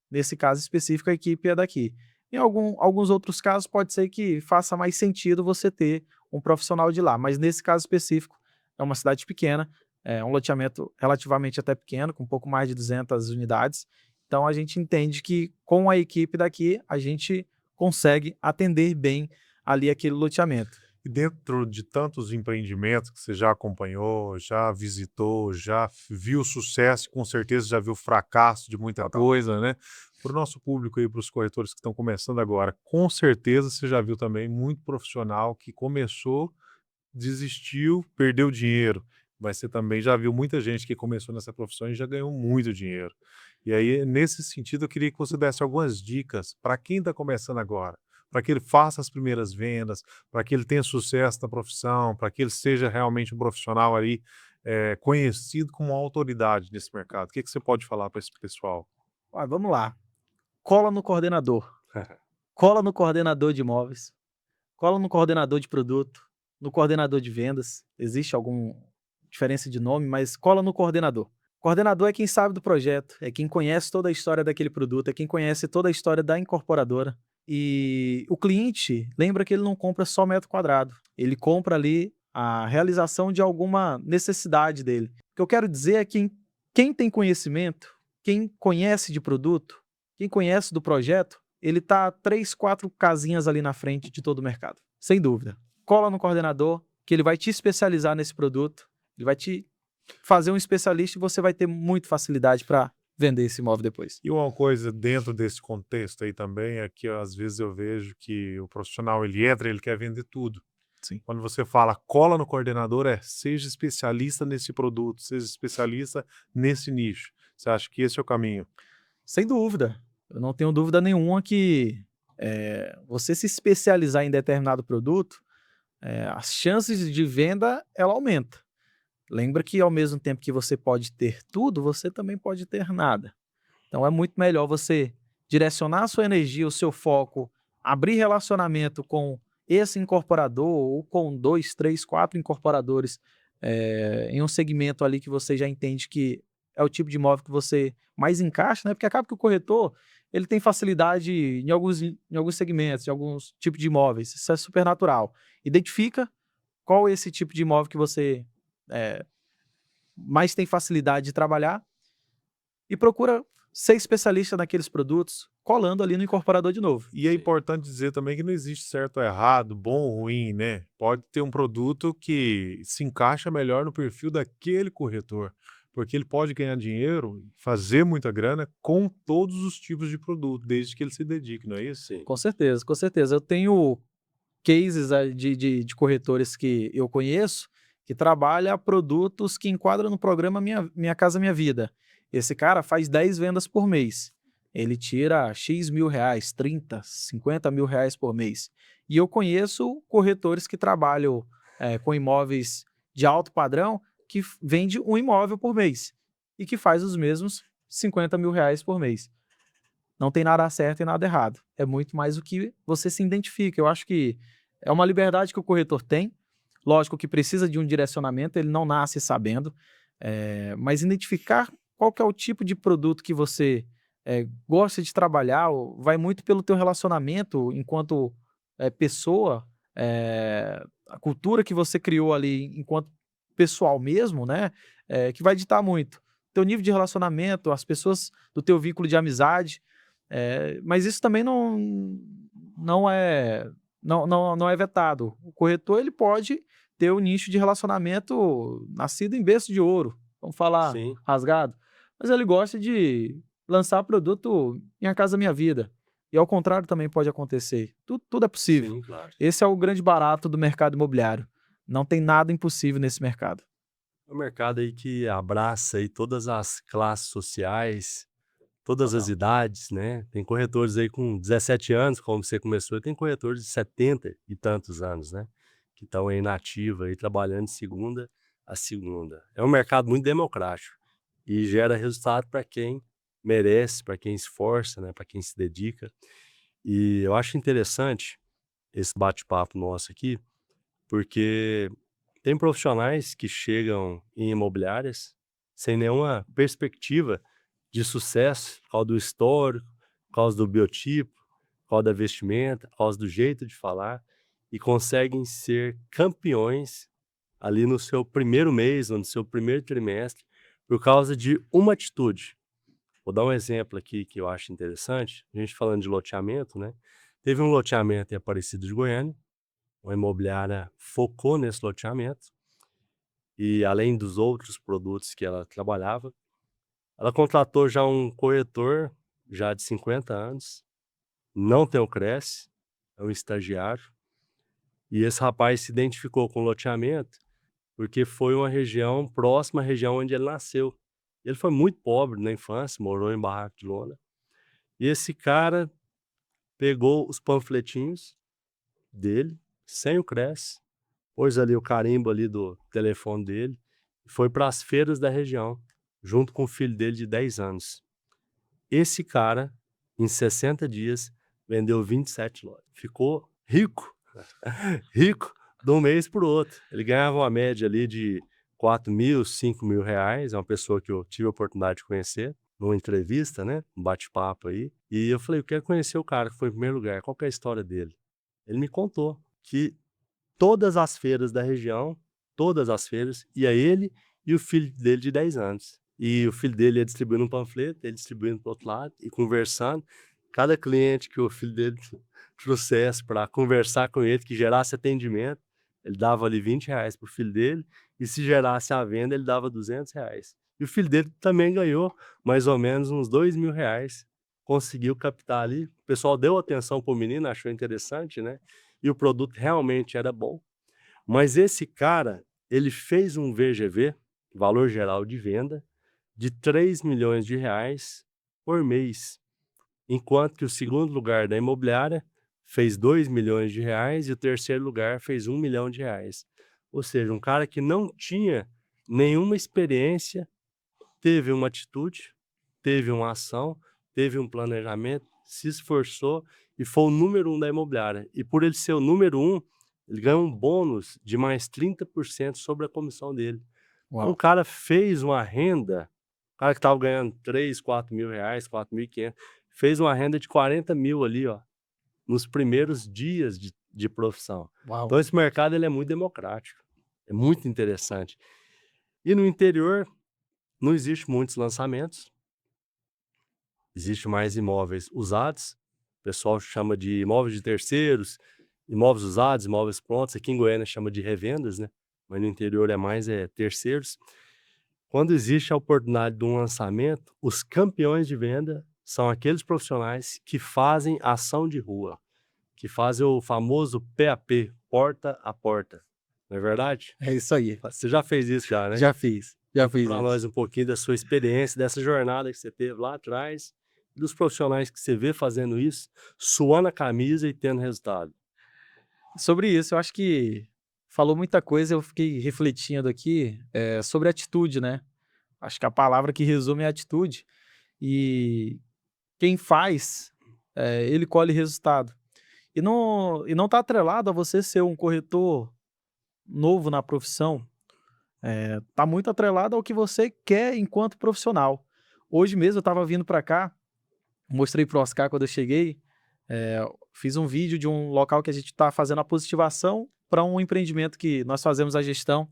Nesse caso específico, a equipe é daqui. Em alguns outros casos, pode ser que faça mais sentido você ter um profissional de lá, mas nesse caso específico, é uma cidade pequena, é um loteamento relativamente até pequeno, com um pouco mais de 200 unidades. Então, a gente entende que com a equipe daqui, a gente consegue atender bem ali aquele loteamento. E dentro de tantos empreendimentos que você já acompanhou, já visitou, já viu sucesso, com certeza já viu fracasso de muita coisa, né? Para o nosso público e para os corretores que estão começando agora, com certeza você já viu também muito profissional que começou, desistiu, perdeu dinheiro. Mas você também já viu muita gente que começou nessa profissão e já ganhou muito dinheiro. E aí, nesse sentido, eu queria que você desse algumas dicas para quem está começando agora, para que ele faça as primeiras vendas, para que ele tenha sucesso na profissão, para que ele seja realmente um profissional ali conhecido como uma autoridade nesse mercado. O que você pode falar para esse pessoal? Ó, vamos lá. Cola no coordenador. Cola no coordenador de imóveis. Cola no coordenador de produto. No coordenador de vendas. Existe alguma diferença de nome, mas cola no coordenador. Coordenador é quem sabe do projeto, é quem conhece toda a história daquele produto, é quem conhece toda a história da incorporadora. E o cliente, lembra que ele não compra só metro quadrado, ele compra ali a realização de alguma necessidade dele. O que eu quero dizer é que quem tem conhecimento, quem conhece de produto, quem conhece do projeto, ele está 3, 4 casinhas ali na frente de todo o mercado, sem dúvida. Cola no coordenador, que ele vai te especializar nesse produto, ele vai te fazer um especialista e você vai ter muita facilidade para vender esse imóvel depois. E uma coisa dentro desse contexto aí também é que às vezes eu vejo que o profissional ele entra, ele quer vender tudo. Sim. Quando você fala cola no coordenador, seja especialista nesse produto, seja especialista nesse nicho. Você acha que esse é o caminho? Sem dúvida. Eu não tenho dúvida nenhuma que você se especializar em determinado produto, as chances de venda, ela aumenta. Lembra que ao mesmo tempo que você pode ter tudo, você também pode ter nada. Então é muito melhor você direcionar a sua energia, o seu foco, abrir relacionamento com esse incorporador ou com 2, 3, 4 incorporadores em um segmento ali que você já entende que é o tipo de imóvel que você mais encaixa, né? Porque acaba que o corretor ele tem facilidade em alguns segmentos, em alguns tipos de imóveis. Isso é super natural. Identifica qual é esse tipo de imóvel que você mais tem facilidade de trabalhar e procura ser especialista naqueles produtos, colando ali no incorporador de novo. E é importante dizer também que não existe certo ou errado, bom ou ruim, né? Pode ter um produto que se encaixa melhor no perfil daquele corretor, porque ele pode ganhar dinheiro, fazer muita grana com todos os tipos de produto, desde que ele se dedique, não é isso? Sim. Com certeza, com certeza. Eu tenho cases de corretores que eu conheço que trabalha produtos que enquadram no programa Minha Casa Minha Vida. Esse cara faz 10 vendas por mês. Ele tira X mil reais, 30, 50 mil reais por mês. E eu conheço corretores que trabalham com imóveis de alto padrão que vende um imóvel por mês e que faz os mesmos R$ 50.000 por mês. Não tem nada certo e nada errado. É muito mais o que você se identifica. Eu acho que é uma liberdade que o corretor tem. Lógico que precisa de um direcionamento, ele não nasce sabendo, mas identificar qual que é o tipo de produto que você gosta de trabalhar, vai muito pelo teu relacionamento enquanto pessoa, a cultura que você criou ali enquanto pessoal mesmo, né? Que vai ditar muito. Teu nível de relacionamento, as pessoas do teu vínculo de amizade, mas isso também não é vetado. O corretor ele pode ter um nicho de relacionamento nascido em berço de ouro, vamos falar Sim, rasgado, mas ele gosta de lançar produto Minha Casa Minha Vida. E ao contrário também pode acontecer. Tudo é possível. sim, claro. Esse é o grande barato do mercado imobiliário. Não tem nada impossível nesse mercado. É um mercado aí que abraça aí todas as classes sociais, todas as Total. idades, né? Tem corretores aí com 17 anos, como você começou, e tem corretores de 70 e tantos anos, né? Que estão aí na ativa, aí trabalhando de segunda a segunda. É um mercado muito democrático e gera resultado para quem merece, para quem esforça, né? Para quem se dedica. E eu acho interessante esse bate-papo nosso aqui, porque tem profissionais que chegam em imobiliárias sem nenhuma perspectiva de sucesso, por causa do histórico, por causa do biotipo, por causa da vestimenta, por causa do jeito de falar, e conseguem ser campeões ali no seu primeiro mês ou no seu primeiro trimestre, por causa de uma atitude. Vou dar um exemplo aqui que eu acho interessante, a gente falando de loteamento, né? Teve um loteamento em Aparecida de Goiânia, uma imobiliária focou nesse loteamento e, além dos outros produtos que ela trabalhava, ela contratou já um corretor já de 50 anos, não tem o Cresce, é um estagiário, e esse rapaz se identificou com o loteamento porque foi uma região próxima à região onde ele nasceu. Ele foi muito pobre na infância, morou em barraco de lona, e esse cara pegou os panfletinhos dele, sem o Cresce, pôs ali o carimbo ali do telefone dele e foi para as feiras da região, junto com o filho dele de 10 anos. Esse cara, em 60 dias, vendeu 27 lotes. Ficou rico, rico, de um mês para o outro. Ele ganhava uma média ali de 4.000, 5.000 reais. É uma pessoa que eu tive a oportunidade de conhecer numa entrevista, né? Um bate-papo aí. E eu falei, eu quero conhecer o cara que foi em primeiro lugar. Qual que é a história dele? Ele me contou que todas as feiras da região, todas as feiras, ia ele e o filho dele de 10 anos. E o filho dele ia distribuindo um panfleto, ele distribuindo para o outro lado e conversando. Cada cliente que o filho dele trouxesse para conversar com ele, que gerasse atendimento, ele dava ali 20 reais para o filho dele, e se gerasse a venda, ele dava 200 reais. E o filho dele também ganhou mais ou menos uns 2.000 reais. Conseguiu captar ali. O pessoal deu atenção para o menino, achou interessante, né? E o produto realmente era bom. Mas esse cara, ele fez um VGV, valor geral de venda, de 3 milhões de reais por mês, enquanto que o segundo lugar da imobiliária fez 2 milhões de reais e o terceiro lugar fez 1 milhão de reais. Ou seja, um cara que não tinha nenhuma experiência, teve uma atitude, teve uma ação, teve um planejamento, se esforçou e foi o número 1 da imobiliária. E por ele ser o número 1, ele ganhou um bônus de mais 30% sobre a comissão dele. Então o Uau. cara fez uma renda, o cara que estava ganhando 3, 4 mil reais, 4.500, fez uma renda de 40 mil ali, ó, nos primeiros dias de profissão. Uau. Então esse mercado ele é muito democrático, é muito interessante. E no interior não existe muitos lançamentos, existe mais imóveis usados, o pessoal chama de imóveis de terceiros, imóveis usados, imóveis prontos, aqui em Goiânia chama de revendas, né? Mas no interior é mais terceiros. Quando existe a oportunidade de um lançamento, os campeões de venda são aqueles profissionais que fazem ação de rua, que fazem o famoso PAP, porta a porta. Não é verdade? É isso aí. Você já fez isso já, né? Já fiz Conta para isso. nós um pouquinho da sua experiência, dessa jornada que você teve lá atrás, dos profissionais que você vê fazendo isso, suando a camisa e tendo resultado. Sobre isso, eu acho que falou muita coisa, eu fiquei refletindo aqui, sobre atitude, né. Acho que a palavra que resume é atitude. e quem faz, ele colhe resultado. E não está atrelado a você ser um corretor novo na profissão, tá muito atrelado ao que você quer enquanto profissional. Hoje mesmo eu estava vindo para cá, mostrei para o Oscar quando eu cheguei, fiz um vídeo de um local que a gente está fazendo a positivação para um empreendimento que nós fazemos a gestão,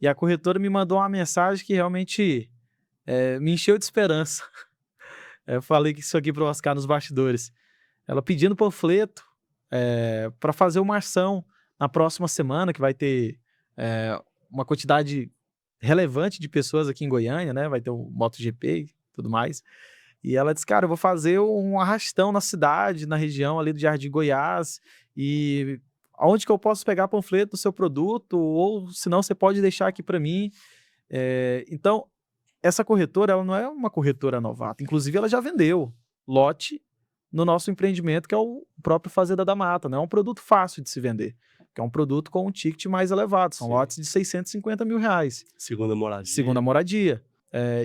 e a corretora me mandou uma mensagem que realmente me encheu de esperança. Eu falei que isso aqui para o Oscar nos bastidores. Ela pedindo panfleto para fazer uma ação na próxima semana, que vai ter uma quantidade relevante de pessoas aqui em Goiânia, né? Vai ter o MotoGP e tudo mais. E ela disse, cara, eu vou fazer um arrastão na cidade, na região ali do Jardim Goiás, e aonde que eu posso pegar panfleto do seu produto, ou se não, você pode deixar aqui para mim. Então, essa corretora, ela não é uma corretora novata, inclusive ela já vendeu lote no nosso empreendimento, que é o próprio Fazenda da Mata, não é um produto fácil de se vender, que é um produto com um ticket mais elevado, são Sim. lotes de R$650 mil. Segunda moradia. Segunda moradia.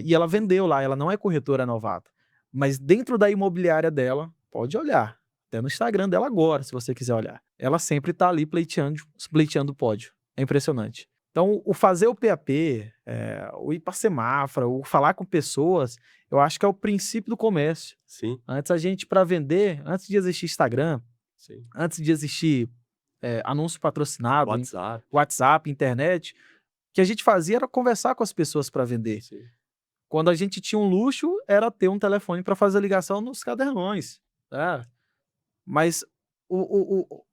E ela vendeu lá, ela não é corretora novata. Mas dentro da imobiliária dela, pode olhar, até no Instagram dela agora, se você quiser olhar. Ela sempre está ali pleiteando o pódio. É impressionante. Então, o fazer o PAP, o ir para semáforo, o falar com pessoas, eu acho que é o princípio do comércio. Sim, Antes a gente, para vender, antes de existir Instagram, sim. antes de existir anúncio patrocinado, WhatsApp. internet, o que a gente fazia era conversar com as pessoas para vender. Sim. Quando a gente tinha um luxo, era ter um telefone para fazer ligação nos cadernões. Mas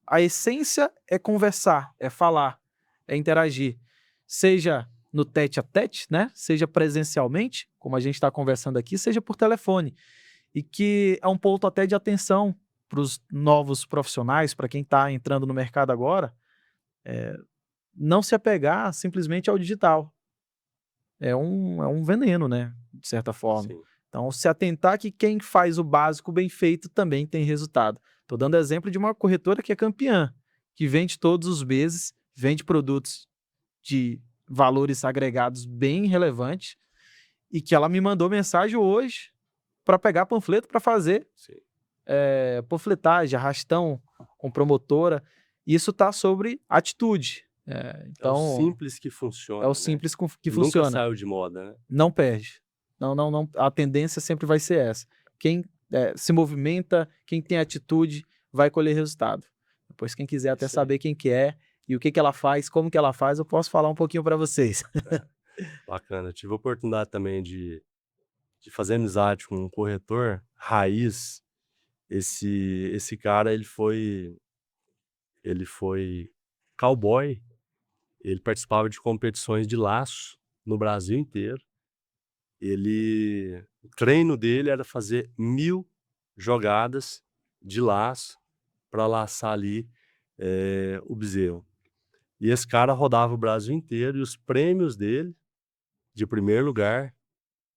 a essência é conversar, é falar, é interagir. Seja no tete a tete, né? Seja presencialmente, como a gente está conversando aqui, seja por telefone. E que é um ponto até de atenção para os novos profissionais, para quem está entrando no mercado agora, não se apegar simplesmente ao digital. É um veneno, né? De certa forma. Sim. Então, se atentar que quem faz o básico bem feito também tem resultado. Estou dando exemplo de uma corretora que é campeã, que vende todos os meses, vende produtos de valores agregados bem relevantes, e que ela me mandou mensagem hoje para pegar panfleto para fazer Sim. panfletagem, arrastão com promotora. Isso está sobre atitude. É o Então, simples que funciona, é o né? simples que Nunca funciona. saiu de moda, né? Não perde. Não, a tendência sempre vai ser essa. Quem se movimenta, quem tem atitude, vai colher resultado. Depois, quem quiser até Isso aí. saber quem que é e o que que ela faz, como que ela faz, eu posso falar um pouquinho para vocês. Bacana. Eu tive a oportunidade também de fazer amizade com um corretor raiz. Esse cara, ele foi cowboy. Ele participava de competições de laço no Brasil inteiro. O treino dele era fazer 1000 jogadas de laço para laçar ali o bezerro. E esse cara rodava o Brasil inteiro, e os prêmios dele, de primeiro lugar,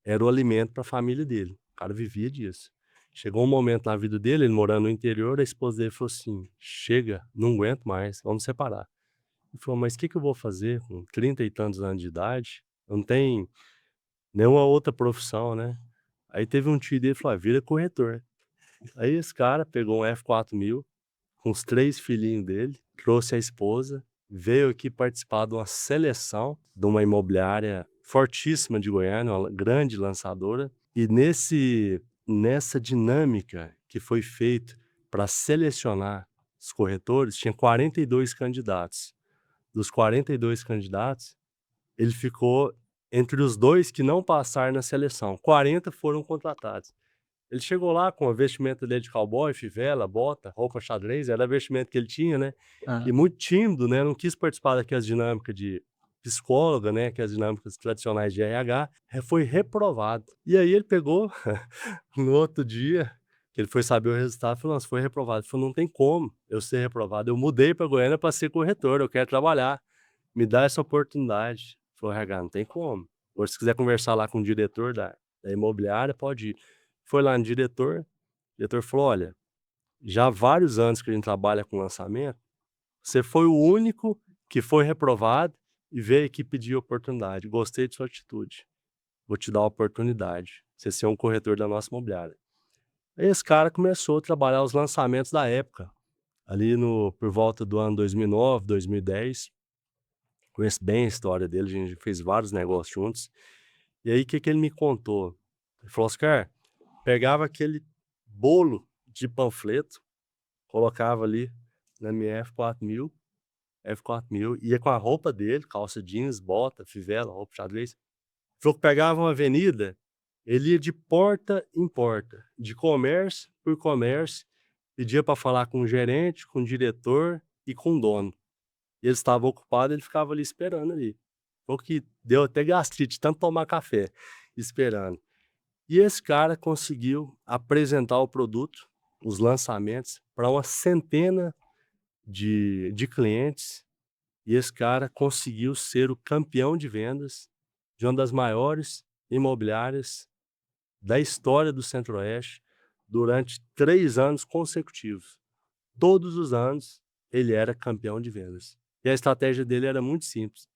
era o alimento para a família dele. O cara vivia disso. Chegou um momento na vida dele, ele morando no interior, a esposa dele falou assim: chega, não aguento mais, vamos separar. Ele falou: mas o que eu vou fazer com 30 e tantos anos de idade? Eu não tenho nenhuma outra profissão, né? Aí teve um tio dele que falou: vira corretor. Aí esse cara pegou um F4000 com os 3 filhinhos dele, trouxe a esposa, veio aqui participar de uma seleção de uma imobiliária fortíssima de Goiânia, uma grande lançadora. E nessa dinâmica que foi feita para selecionar os corretores, tinha 42 candidatos. Dos 42 candidatos, ele ficou entre os 2 que não passaram na seleção. 40 foram contratados. Ele chegou lá com a vestimenta dele de cowboy, fivela, bota, roupa xadrez, era a vestimenta que ele tinha, né? E muito tímido, né? Não quis participar daquelas dinâmicas de psicóloga, né? Que as dinâmicas tradicionais de RH, foi reprovado. E aí ele pegou, no outro dia, que ele foi saber o resultado, falou: nossa, foi reprovado. Ele falou: não tem como eu ser reprovado. Eu mudei para Goiânia para ser corretor, eu quero trabalhar. Me dá essa oportunidade. Ele falou: RH, não tem como. Ou se quiser conversar lá com o diretor da imobiliária, pode ir. Foi lá no diretor, o diretor falou: olha, já há vários anos que a gente trabalha com lançamento, você foi o único que foi reprovado e veio aqui pedir oportunidade. Gostei de sua atitude, vou te dar a oportunidade. você ser um corretor da nossa imobiliária. Aí esse cara começou a trabalhar os lançamentos da época, ali por volta do ano 2009, 2010. Conheço bem a história dele, a gente fez vários negócios juntos. E aí, o que que ele me contou? Ele falou: Oscar, pegava aquele bolo de panfleto, colocava ali na minha F4000, ia com a roupa dele, calça jeans, bota, fivela, roupa xadrez. Falou que pegava uma avenida, ele ia de porta em porta, de comércio por comércio, pedia para falar com o gerente, com o diretor e com o dono. E ele estava ocupado, ele ficava ali esperando ali. Falou que deu até gastrite, tanto tomar café, esperando. E esse cara conseguiu apresentar o produto, os lançamentos, para uma centena de clientes. E esse cara conseguiu ser o campeão de vendas de uma das maiores imobiliárias da história do Centro-Oeste durante 3 anos consecutivos. Todos os anos ele era campeão de vendas. E a estratégia dele era muito simples.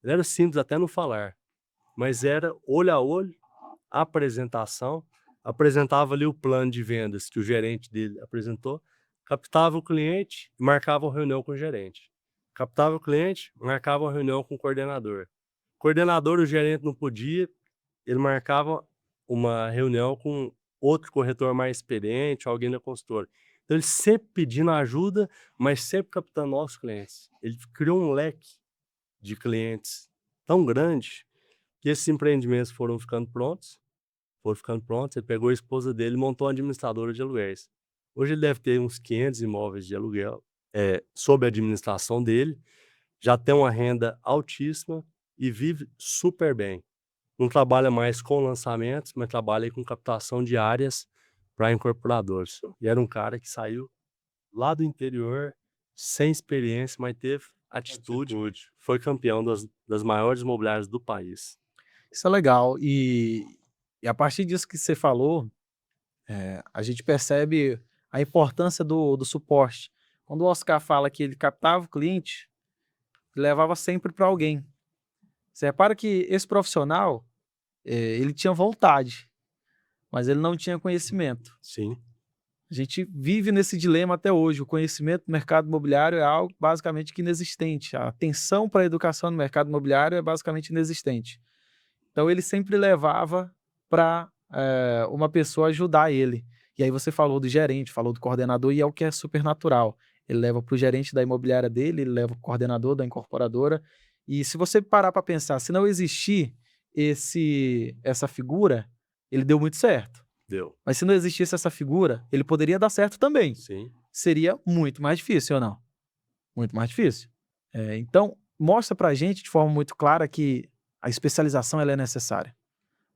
Ele era simples até no falar, mas era olho a olho, apresentação, apresentava ali o plano de vendas que o gerente dele apresentou, captava o cliente e marcava uma reunião com o gerente. Captava o cliente, marcava uma reunião com o coordenador. Coordenador, o gerente não podia, ele marcava uma reunião com outro corretor mais experiente, alguém da consultora. Então ele sempre pedindo ajuda, mas sempre captando novos clientes. Ele criou um leque de clientes tão grande que esses empreendimentos foram ficando prontos, ele pegou a esposa dele e montou uma administradora de aluguéis. Hoje ele deve ter uns 500 imóveis de aluguel, sob a administração dele, já tem uma renda altíssima e vive super bem. Não trabalha mais com lançamentos, mas trabalha aí com captação de áreas para incorporadores. E era um cara que saiu lá do interior, sem experiência, mas teve atitude, foi campeão das maiores imobiliárias do país. Isso é legal. E a partir disso que você falou, a gente percebe a importância do suporte. Quando o Oscar fala que ele captava o cliente, levava sempre para alguém. Você repara que esse profissional, ele tinha vontade, mas ele não tinha conhecimento. Sim, A gente vive nesse dilema até hoje. O conhecimento do mercado imobiliário é algo basicamente que inexistente. A atenção para a educação no mercado imobiliário é basicamente inexistente. Então ele sempre levava para uma pessoa ajudar ele. E aí você falou do gerente, falou do coordenador, e é o que é super natural. Ele leva para o gerente da imobiliária dele, ele leva para o coordenador da incorporadora. E se você parar para pensar, se não existir essa figura, ele deu muito certo. deu. Mas se não existisse essa figura, ele poderia dar certo também. Sim, Seria muito mais difícil, ou não? Muito mais difícil. Então, mostra pra gente de forma muito clara que a especialização ela é necessária.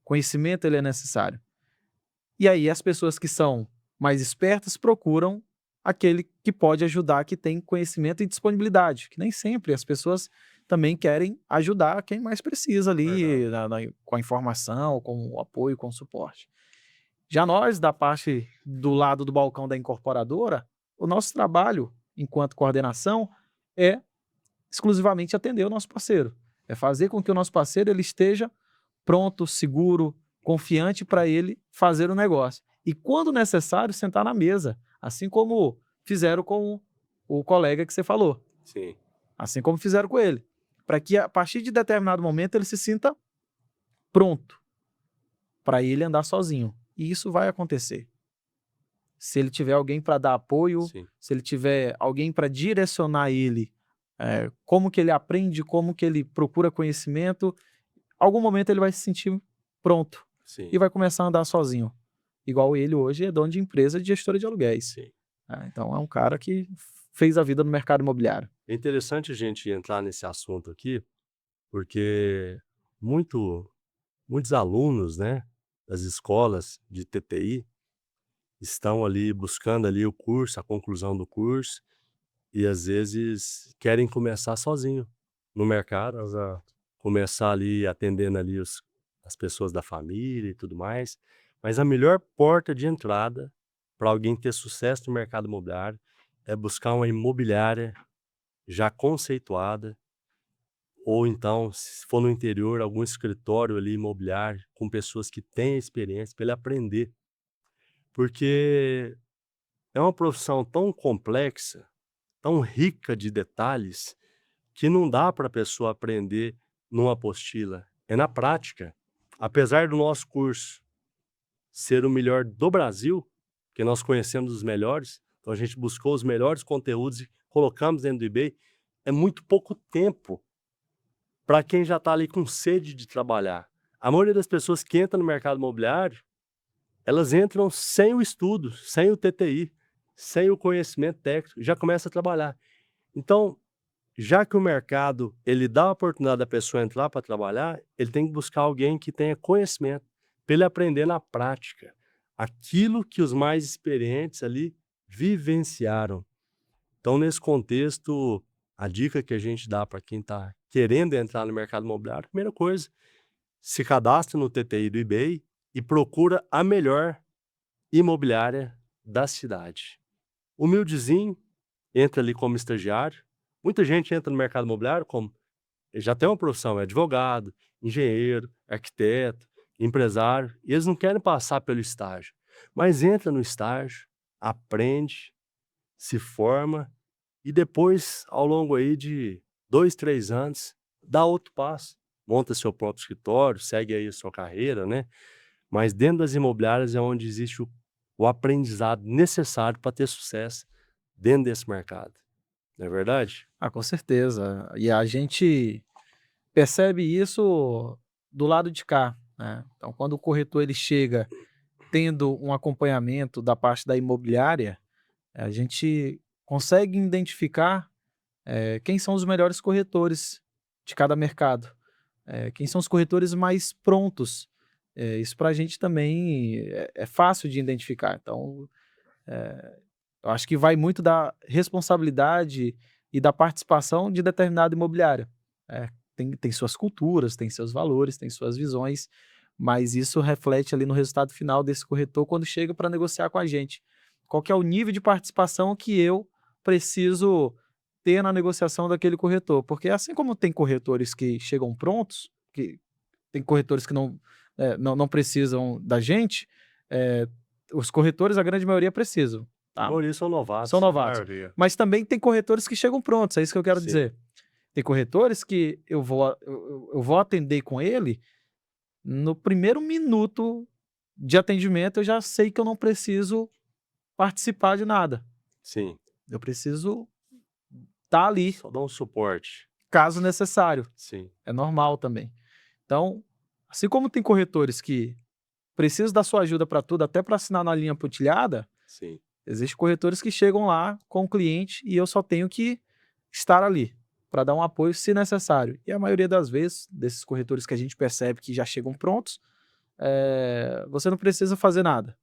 Conhecimento ele é necessário. E aí as pessoas que são mais espertas procuram aquele que pode ajudar, que tem conhecimento e disponibilidade, que nem sempre as pessoas também querem ajudar quem mais precisa ali com a informação, com o apoio, com o suporte. Já nós, da parte do lado do balcão da incorporadora, o nosso trabalho, enquanto coordenação, é exclusivamente atender o nosso parceiro. É fazer com que o nosso parceiro ele esteja pronto, seguro, confiante para ele fazer o negócio. E, quando necessário, sentar na mesa, assim como fizeram com o colega que você falou, sim. assim como fizeram com ele, para que a partir de determinado momento ele se sinta pronto para ele andar sozinho. E isso vai acontecer. Se ele tiver alguém para dar apoio, Sim. se ele tiver alguém para direcionar ele, como que ele aprende, como que ele procura conhecimento, algum momento ele vai se sentir pronto Sim. e vai começar a andar sozinho. Igual ele hoje é dono de empresa de gestora de aluguéis. Sim. Então é um cara que fez a vida no mercado imobiliário. É interessante a gente entrar nesse assunto aqui, porque muitos alunos, né, das escolas de TTI estão ali buscando ali o curso, a conclusão do curso, e às vezes querem começar sozinho no mercado, Exato. começar ali atendendo ali as pessoas da família e tudo mais. Mas a melhor porta de entrada para alguém ter sucesso no mercado imobiliário é buscar uma imobiliária já conceituada, ou então, se for no interior, algum escritório ali imobiliário com pessoas que têm experiência para ele aprender, porque é uma profissão tão complexa, tão rica de detalhes, que não dá para a pessoa aprender numa apostila, é na prática. Apesar do nosso curso ser o melhor do Brasil, que nós conhecemos os melhores, então a gente buscou os melhores conteúdos e colocamos dentro do eBay, é muito pouco tempo para quem já está ali com sede de trabalhar. A maioria das pessoas que entram no mercado imobiliário, elas entram sem o estudo, sem o TTI, sem o conhecimento técnico, já começa a trabalhar. Então, já que o mercado ele dá a oportunidade da pessoa entrar para trabalhar, ele tem que buscar alguém que tenha conhecimento, para ele aprender na prática, aquilo que os mais experientes ali vivenciaram. Então, nesse contexto, a dica que a gente dá para quem está querendo entrar no mercado imobiliário, primeira coisa, se cadastra no TTI do eBay e procura a melhor imobiliária da cidade. Humildezinho, entra ali como estagiário. Muita gente entra no mercado imobiliário como já tem uma profissão, é advogado, engenheiro, arquiteto, empresário, e eles não querem passar pelo estágio, mas entra no estágio, aprende, se forma e depois, ao longo aí de 2, 3 anos, dá outro passo, monta seu próprio escritório, segue aí a sua carreira, né? Mas dentro das imobiliárias é onde existe o aprendizado necessário para ter sucesso dentro desse mercado, não é verdade? Ah, com certeza. E a gente percebe isso do lado de cá, né? Então, quando o corretor ele chega tendo um acompanhamento da parte da imobiliária, a gente consegue identificar quem são os melhores corretores de cada mercado, quem são os corretores mais prontos. Isso para a gente também é fácil de identificar. Então, eu acho que vai muito da responsabilidade e da participação de determinado imobiliário. Tem suas culturas, tem seus valores, tem suas visões, mas isso reflete ali no resultado final desse corretor quando chega para negociar com a gente. Qual que é o nível de participação que eu preciso ter na negociação daquele corretor? Porque assim como tem corretores que chegam prontos, que tem corretores que não precisam da gente, eh, os corretores, a grande maioria, precisam, A tá? maioria são São novatos. A novatos. maioria. Mas também tem corretores que chegam prontos, é isso que eu quero Sim. dizer. Tem corretores que eu vou atender com ele, no primeiro minuto de atendimento eu já sei que eu não preciso participar de nada. Sim, Eu preciso estar ali, só dá um suporte. caso necessário. Sim, É normal também. Então, assim como tem corretores que precisam da sua ajuda para tudo, até para assinar na linha pontilhada, sim, existem corretores que chegam lá com o cliente e eu só tenho que estar ali para dar um apoio se necessário. E a maioria das vezes, desses corretores que a gente percebe que já chegam prontos, você não precisa fazer nada.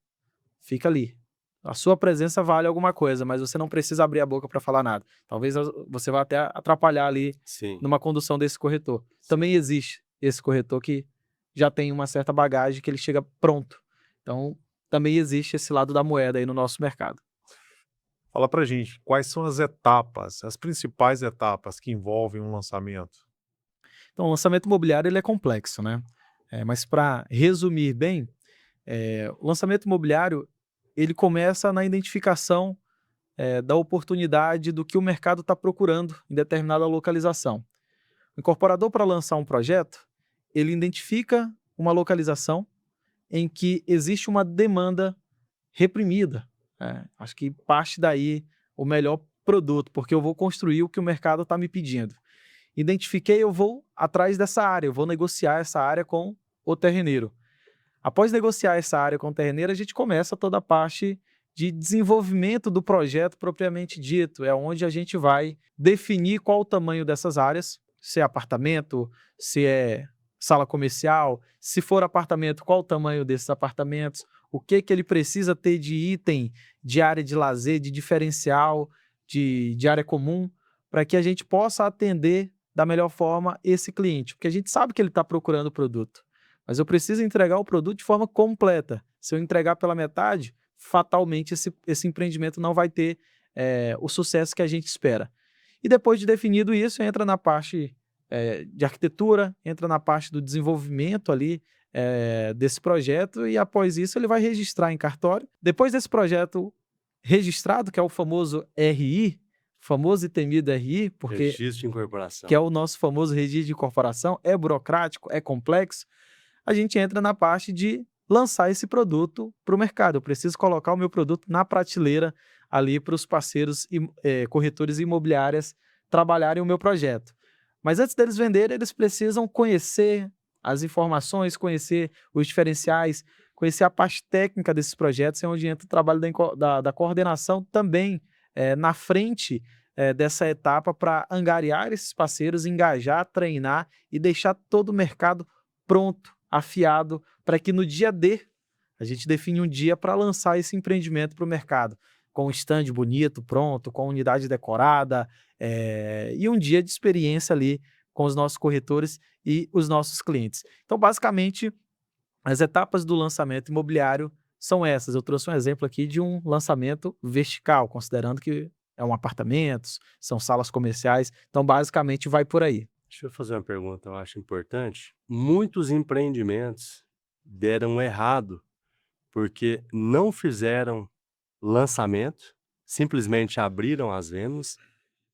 Fica ali. A sua presença vale alguma coisa, mas você não precisa abrir a boca para falar nada. Talvez você vá até atrapalhar ali sim. numa condução desse corretor. Também existe esse corretor que já tem uma certa bagagem, que ele chega pronto. Então, também existe esse lado da moeda aí no nosso mercado. Fala pra gente, quais são as etapas, as principais etapas que envolvem um lançamento? Então, o lançamento imobiliário ele é complexo, né? Mas para resumir bem, o lançamento imobiliário ele começa na identificação da oportunidade do que o mercado está procurando em determinada localização. O incorporador, para lançar um projeto, ele identifica uma localização em que existe uma demanda reprimida. Acho que parte daí o melhor produto, porque eu vou construir o que o mercado está me pedindo. Identifiquei, eu vou atrás dessa área, eu vou negociar essa área com o terreneiro. Após negociar essa área com o terreneiro, a gente começa toda a parte de desenvolvimento do projeto propriamente dito. É onde a gente vai definir qual o tamanho dessas áreas, se é apartamento, se é sala comercial, se for apartamento, qual o tamanho desses apartamentos, o que ele precisa ter de item, de área de lazer, de diferencial, de área comum, para que a gente possa atender da melhor forma esse cliente, porque a gente sabe que ele está procurando o produto, mas eu preciso entregar o produto de forma completa. Se eu entregar pela metade, fatalmente esse empreendimento não vai ter o sucesso que a gente espera. E depois de definido isso, entra na parte de arquitetura, entra na parte do desenvolvimento ali desse projeto e após isso ele vai registrar em cartório. Depois desse projeto registrado, que é o famoso RI, famoso e temido RI, porque Registro de incorporação. que é o nosso famoso registro de incorporação, é burocrático, é complexo, a gente entra na parte de lançar esse produto para o mercado. Eu preciso colocar o meu produto na prateleira ali para os parceiros corretores imobiliárias trabalharem o meu projeto. Mas antes deles venderem, eles precisam conhecer as informações, conhecer os diferenciais, conhecer a parte técnica desses projetos, é onde entra o trabalho da coordenação também na frente dessa etapa para angariar esses parceiros, engajar, treinar e deixar todo o mercado pronto, afiado, para que no dia D a gente define um dia para lançar esse empreendimento para o mercado, com um stand bonito, pronto, com unidade decorada e um dia de experiência ali com os nossos corretores e os nossos clientes. Então, basicamente, as etapas do lançamento imobiliário são essas. Eu trouxe um exemplo aqui de um lançamento vertical, considerando que é um apartamentos, são salas comerciais. Então, basicamente, vai por aí. Deixa eu fazer uma pergunta, eu acho importante. Muitos empreendimentos deram errado porque não fizeram lançamento, simplesmente abriram as vendas,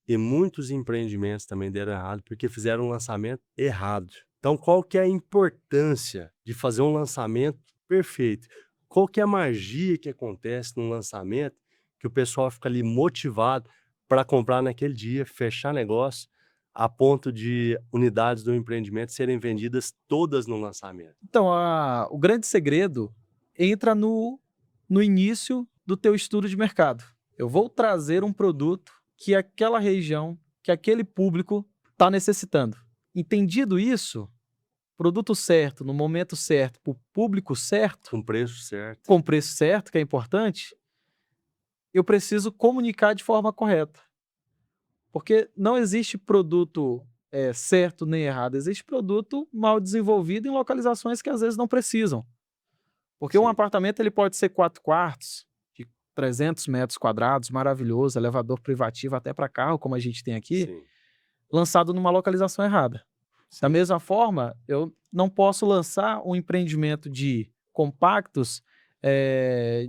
e muitos empreendimentos também deram errado porque fizeram um lançamento errado. Então, qual que é a importância de fazer um lançamento perfeito? Qual que é a magia que acontece num lançamento que o pessoal fica ali motivado para comprar naquele dia, fechar negócio, a ponto de unidades do empreendimento serem vendidas todas no lançamento? Então, o grande segredo entra no início do teu estudo de mercado. Eu vou trazer um produto que aquela região, que aquele público está necessitando. Entendido isso, produto certo, no momento certo, para o público certo, Com preço certo. com preço certo, que é importante, eu preciso comunicar de forma correta. Porque não existe produto certo nem errado, existe produto mal desenvolvido em localizações que às vezes não precisam. Porque um Sim. apartamento ele pode ser 4 quartos, de 300 metros quadrados, maravilhoso, elevador privativo até para carro, como a gente tem aqui, Sim. lançado numa localização errada. Da Sim. mesma forma, eu não posso lançar um empreendimento de compactos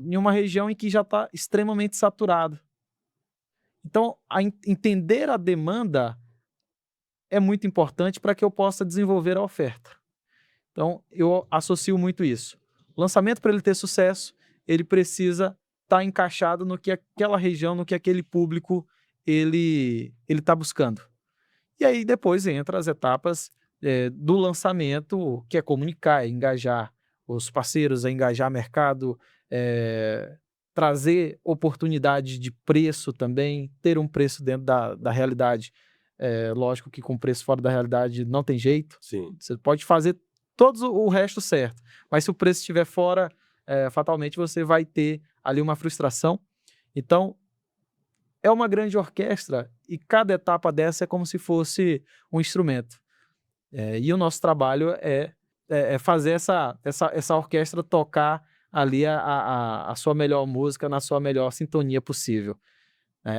em uma região em que já está extremamente saturado. Então, entender a demanda é muito importante para que eu possa desenvolver a oferta. Então, eu associo muito isso. O lançamento, para ele ter sucesso, ele precisa estar encaixado no que aquela região, no que aquele público ele está buscando. E aí depois entra as etapas do lançamento, que é comunicar, é engajar os parceiros, é engajar mercado, trazer oportunidade de preço também, ter um preço dentro da realidade. Lógico que com preço fora da realidade não tem jeito. Sim. Você pode fazer todo o resto certo, mas se o preço estiver fora, fatalmente você vai ter ali uma frustração. Então, é uma grande orquestra e cada etapa dessa é como se fosse um instrumento. E o nosso trabalho é fazer essa orquestra tocar ali a sua melhor música na sua melhor sintonia possível.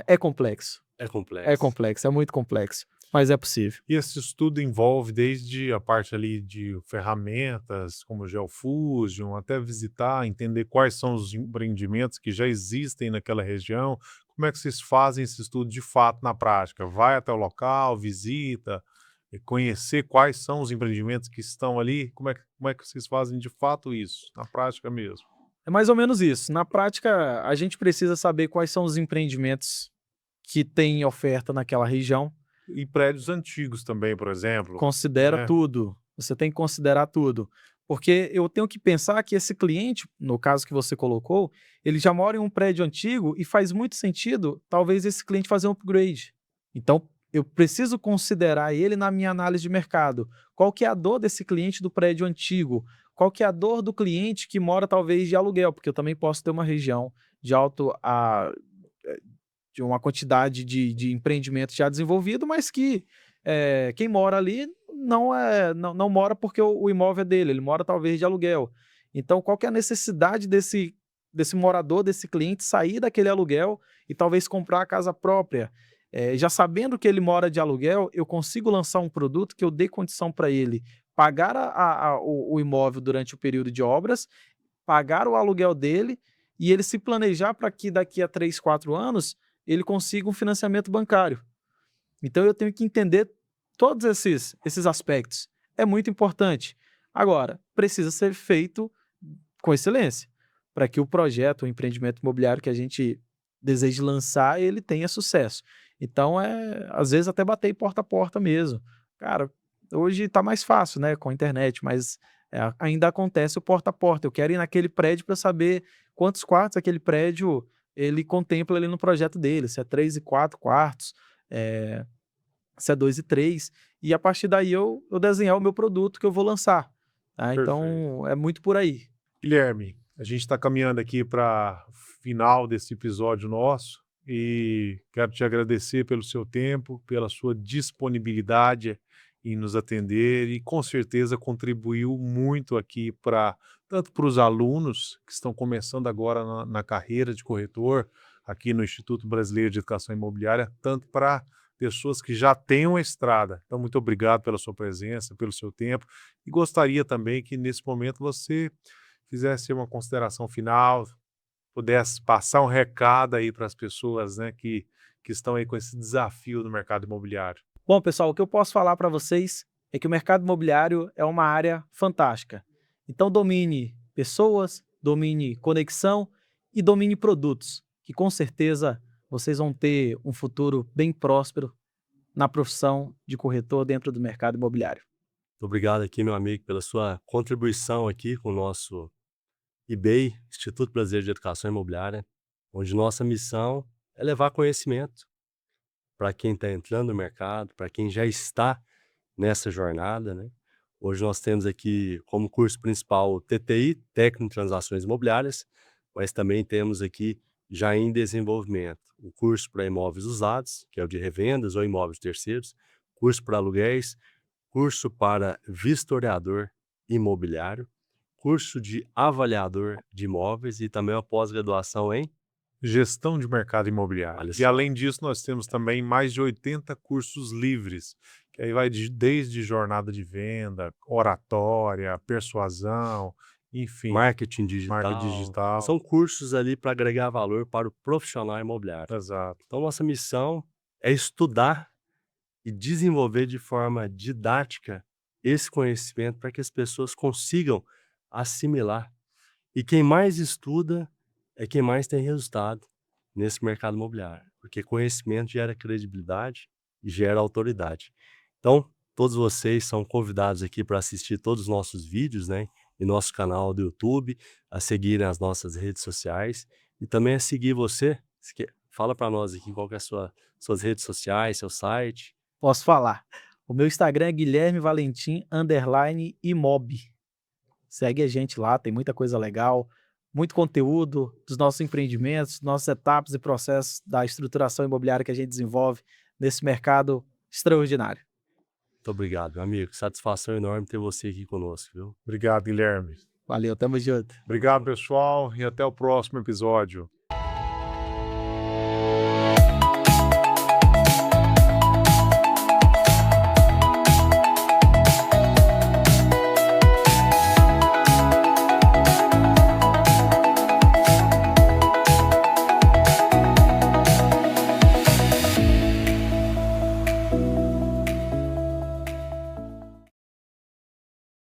É complexo, É é muito complexo, mas é possível. E esse estudo envolve desde a parte ali de ferramentas, como GeoFusion, até visitar, entender quais são os empreendimentos que já existem naquela região. Como é que vocês fazem esse estudo de fato na prática? Vai até o local, visita, conhecer quais são os empreendimentos que estão ali? Como é que vocês fazem de fato isso, na prática mesmo? É mais ou menos isso. Na prática, a gente precisa saber quais são os empreendimentos que têm oferta naquela região. E prédios antigos também, por exemplo. Considera né? tudo. Você tem que considerar tudo. Porque eu tenho que pensar que esse cliente, no caso que você colocou, ele já mora em um prédio antigo e faz muito sentido, talvez, esse cliente fazer um upgrade. Então, eu preciso considerar ele na minha análise de mercado. Qual que é a dor desse cliente do prédio antigo? Qual que é a dor do cliente que mora, talvez, de aluguel? Porque eu também posso ter uma região de de uma quantidade de empreendimento já desenvolvido, mas que quem mora ali não mora porque o imóvel é dele, ele mora talvez de aluguel. Então, qual que é a necessidade desse morador, desse cliente sair daquele aluguel e talvez comprar a casa própria? já sabendo que ele mora de aluguel, eu consigo lançar um produto que eu dê condição para ele pagar o imóvel durante o período de obras, pagar o aluguel dele e ele se planejar para que daqui a 3, 4 anos ele consiga um financiamento bancário. Então eu tenho que entender todos esses aspectos. É muito importante. Agora, precisa ser feito com excelência, para que o projeto, o empreendimento imobiliário que a gente deseja lançar, ele tenha sucesso. Então, às vezes até bater porta a porta mesmo. Cara, hoje está mais fácil, né, com a internet, mas ainda acontece o porta a porta. Eu quero ir naquele prédio para saber quantos quartos aquele prédio ele contempla ali no projeto dele, se é 3 e 4 quartos, eh, se é 2 e 3, e a partir daí eu desenhar o meu produto que eu vou lançar, tá. Perfeito. Então é muito por aí. Guilherme, a gente está caminhando aqui para final desse episódio nosso e quero te agradecer pelo seu tempo, pela sua disponibilidade em nos atender e com certeza contribuiu muito aqui para tanto para os alunos que estão começando agora na carreira de corretor aqui no Instituto Brasileiro de Educação Imobiliária, tanto para pessoas que já têm uma estrada. Então, muito obrigado pela sua presença, pelo seu tempo e gostaria também que nesse momento você fizesse uma consideração final, pudesse passar um recado aí para as pessoas, né, que estão aí com esse desafio no mercado imobiliário. Bom, pessoal, o que eu posso falar para vocês é que o mercado imobiliário é uma área fantástica. Então domine pessoas, domine conexão e domine produtos, que com certeza vocês vão ter um futuro bem próspero na profissão de corretor dentro do mercado imobiliário. Muito obrigado aqui, meu amigo, pela sua contribuição aqui com o nosso IBEI, Instituto Brasileiro de Educação Imobiliária, onde nossa missão é levar conhecimento para quem está entrando no mercado, para quem já está nessa jornada, né? Hoje nós temos aqui como curso principal o TTI, Técnico em Transações Imobiliárias, mas também temos aqui já em desenvolvimento o curso para imóveis usados, que é o de revendas ou imóveis terceiros, curso para aluguéis, curso para vistoriador imobiliário, curso de avaliador de imóveis e também uma pós-graduação em, Gestão de mercado imobiliário. olha E só, além disso, nós temos também mais de 80 cursos livres, que aí vai desde jornada de venda, oratória, persuasão, enfim, marketing marca digital. digital. São cursos ali para agregar valor para o profissional imobiliário. Exato. Então, nossa missão é estudar e desenvolver de forma didática esse conhecimento para que as pessoas consigam assimilar. E quem mais estuda é quem mais tem resultado nesse mercado imobiliário, porque conhecimento gera credibilidade e gera autoridade. Então, todos vocês são convidados aqui para assistir todos os nossos vídeos, né, em nosso canal do YouTube, a seguirem as nossas redes sociais e também a seguir você. Fala para nós aqui qual que é suas redes sociais, seu site. Posso falar. O meu Instagram é guilhermevalentim_imob. Segue a gente lá, tem muita coisa legal, muito conteúdo dos nossos empreendimentos, nossas etapas e processos da estruturação imobiliária que a gente desenvolve nesse mercado extraordinário. Muito obrigado, meu amigo. Satisfação enorme ter você aqui conosco, viu? Obrigado, Guilherme. Valeu, tamo junto. Obrigado, pessoal, e até o próximo episódio.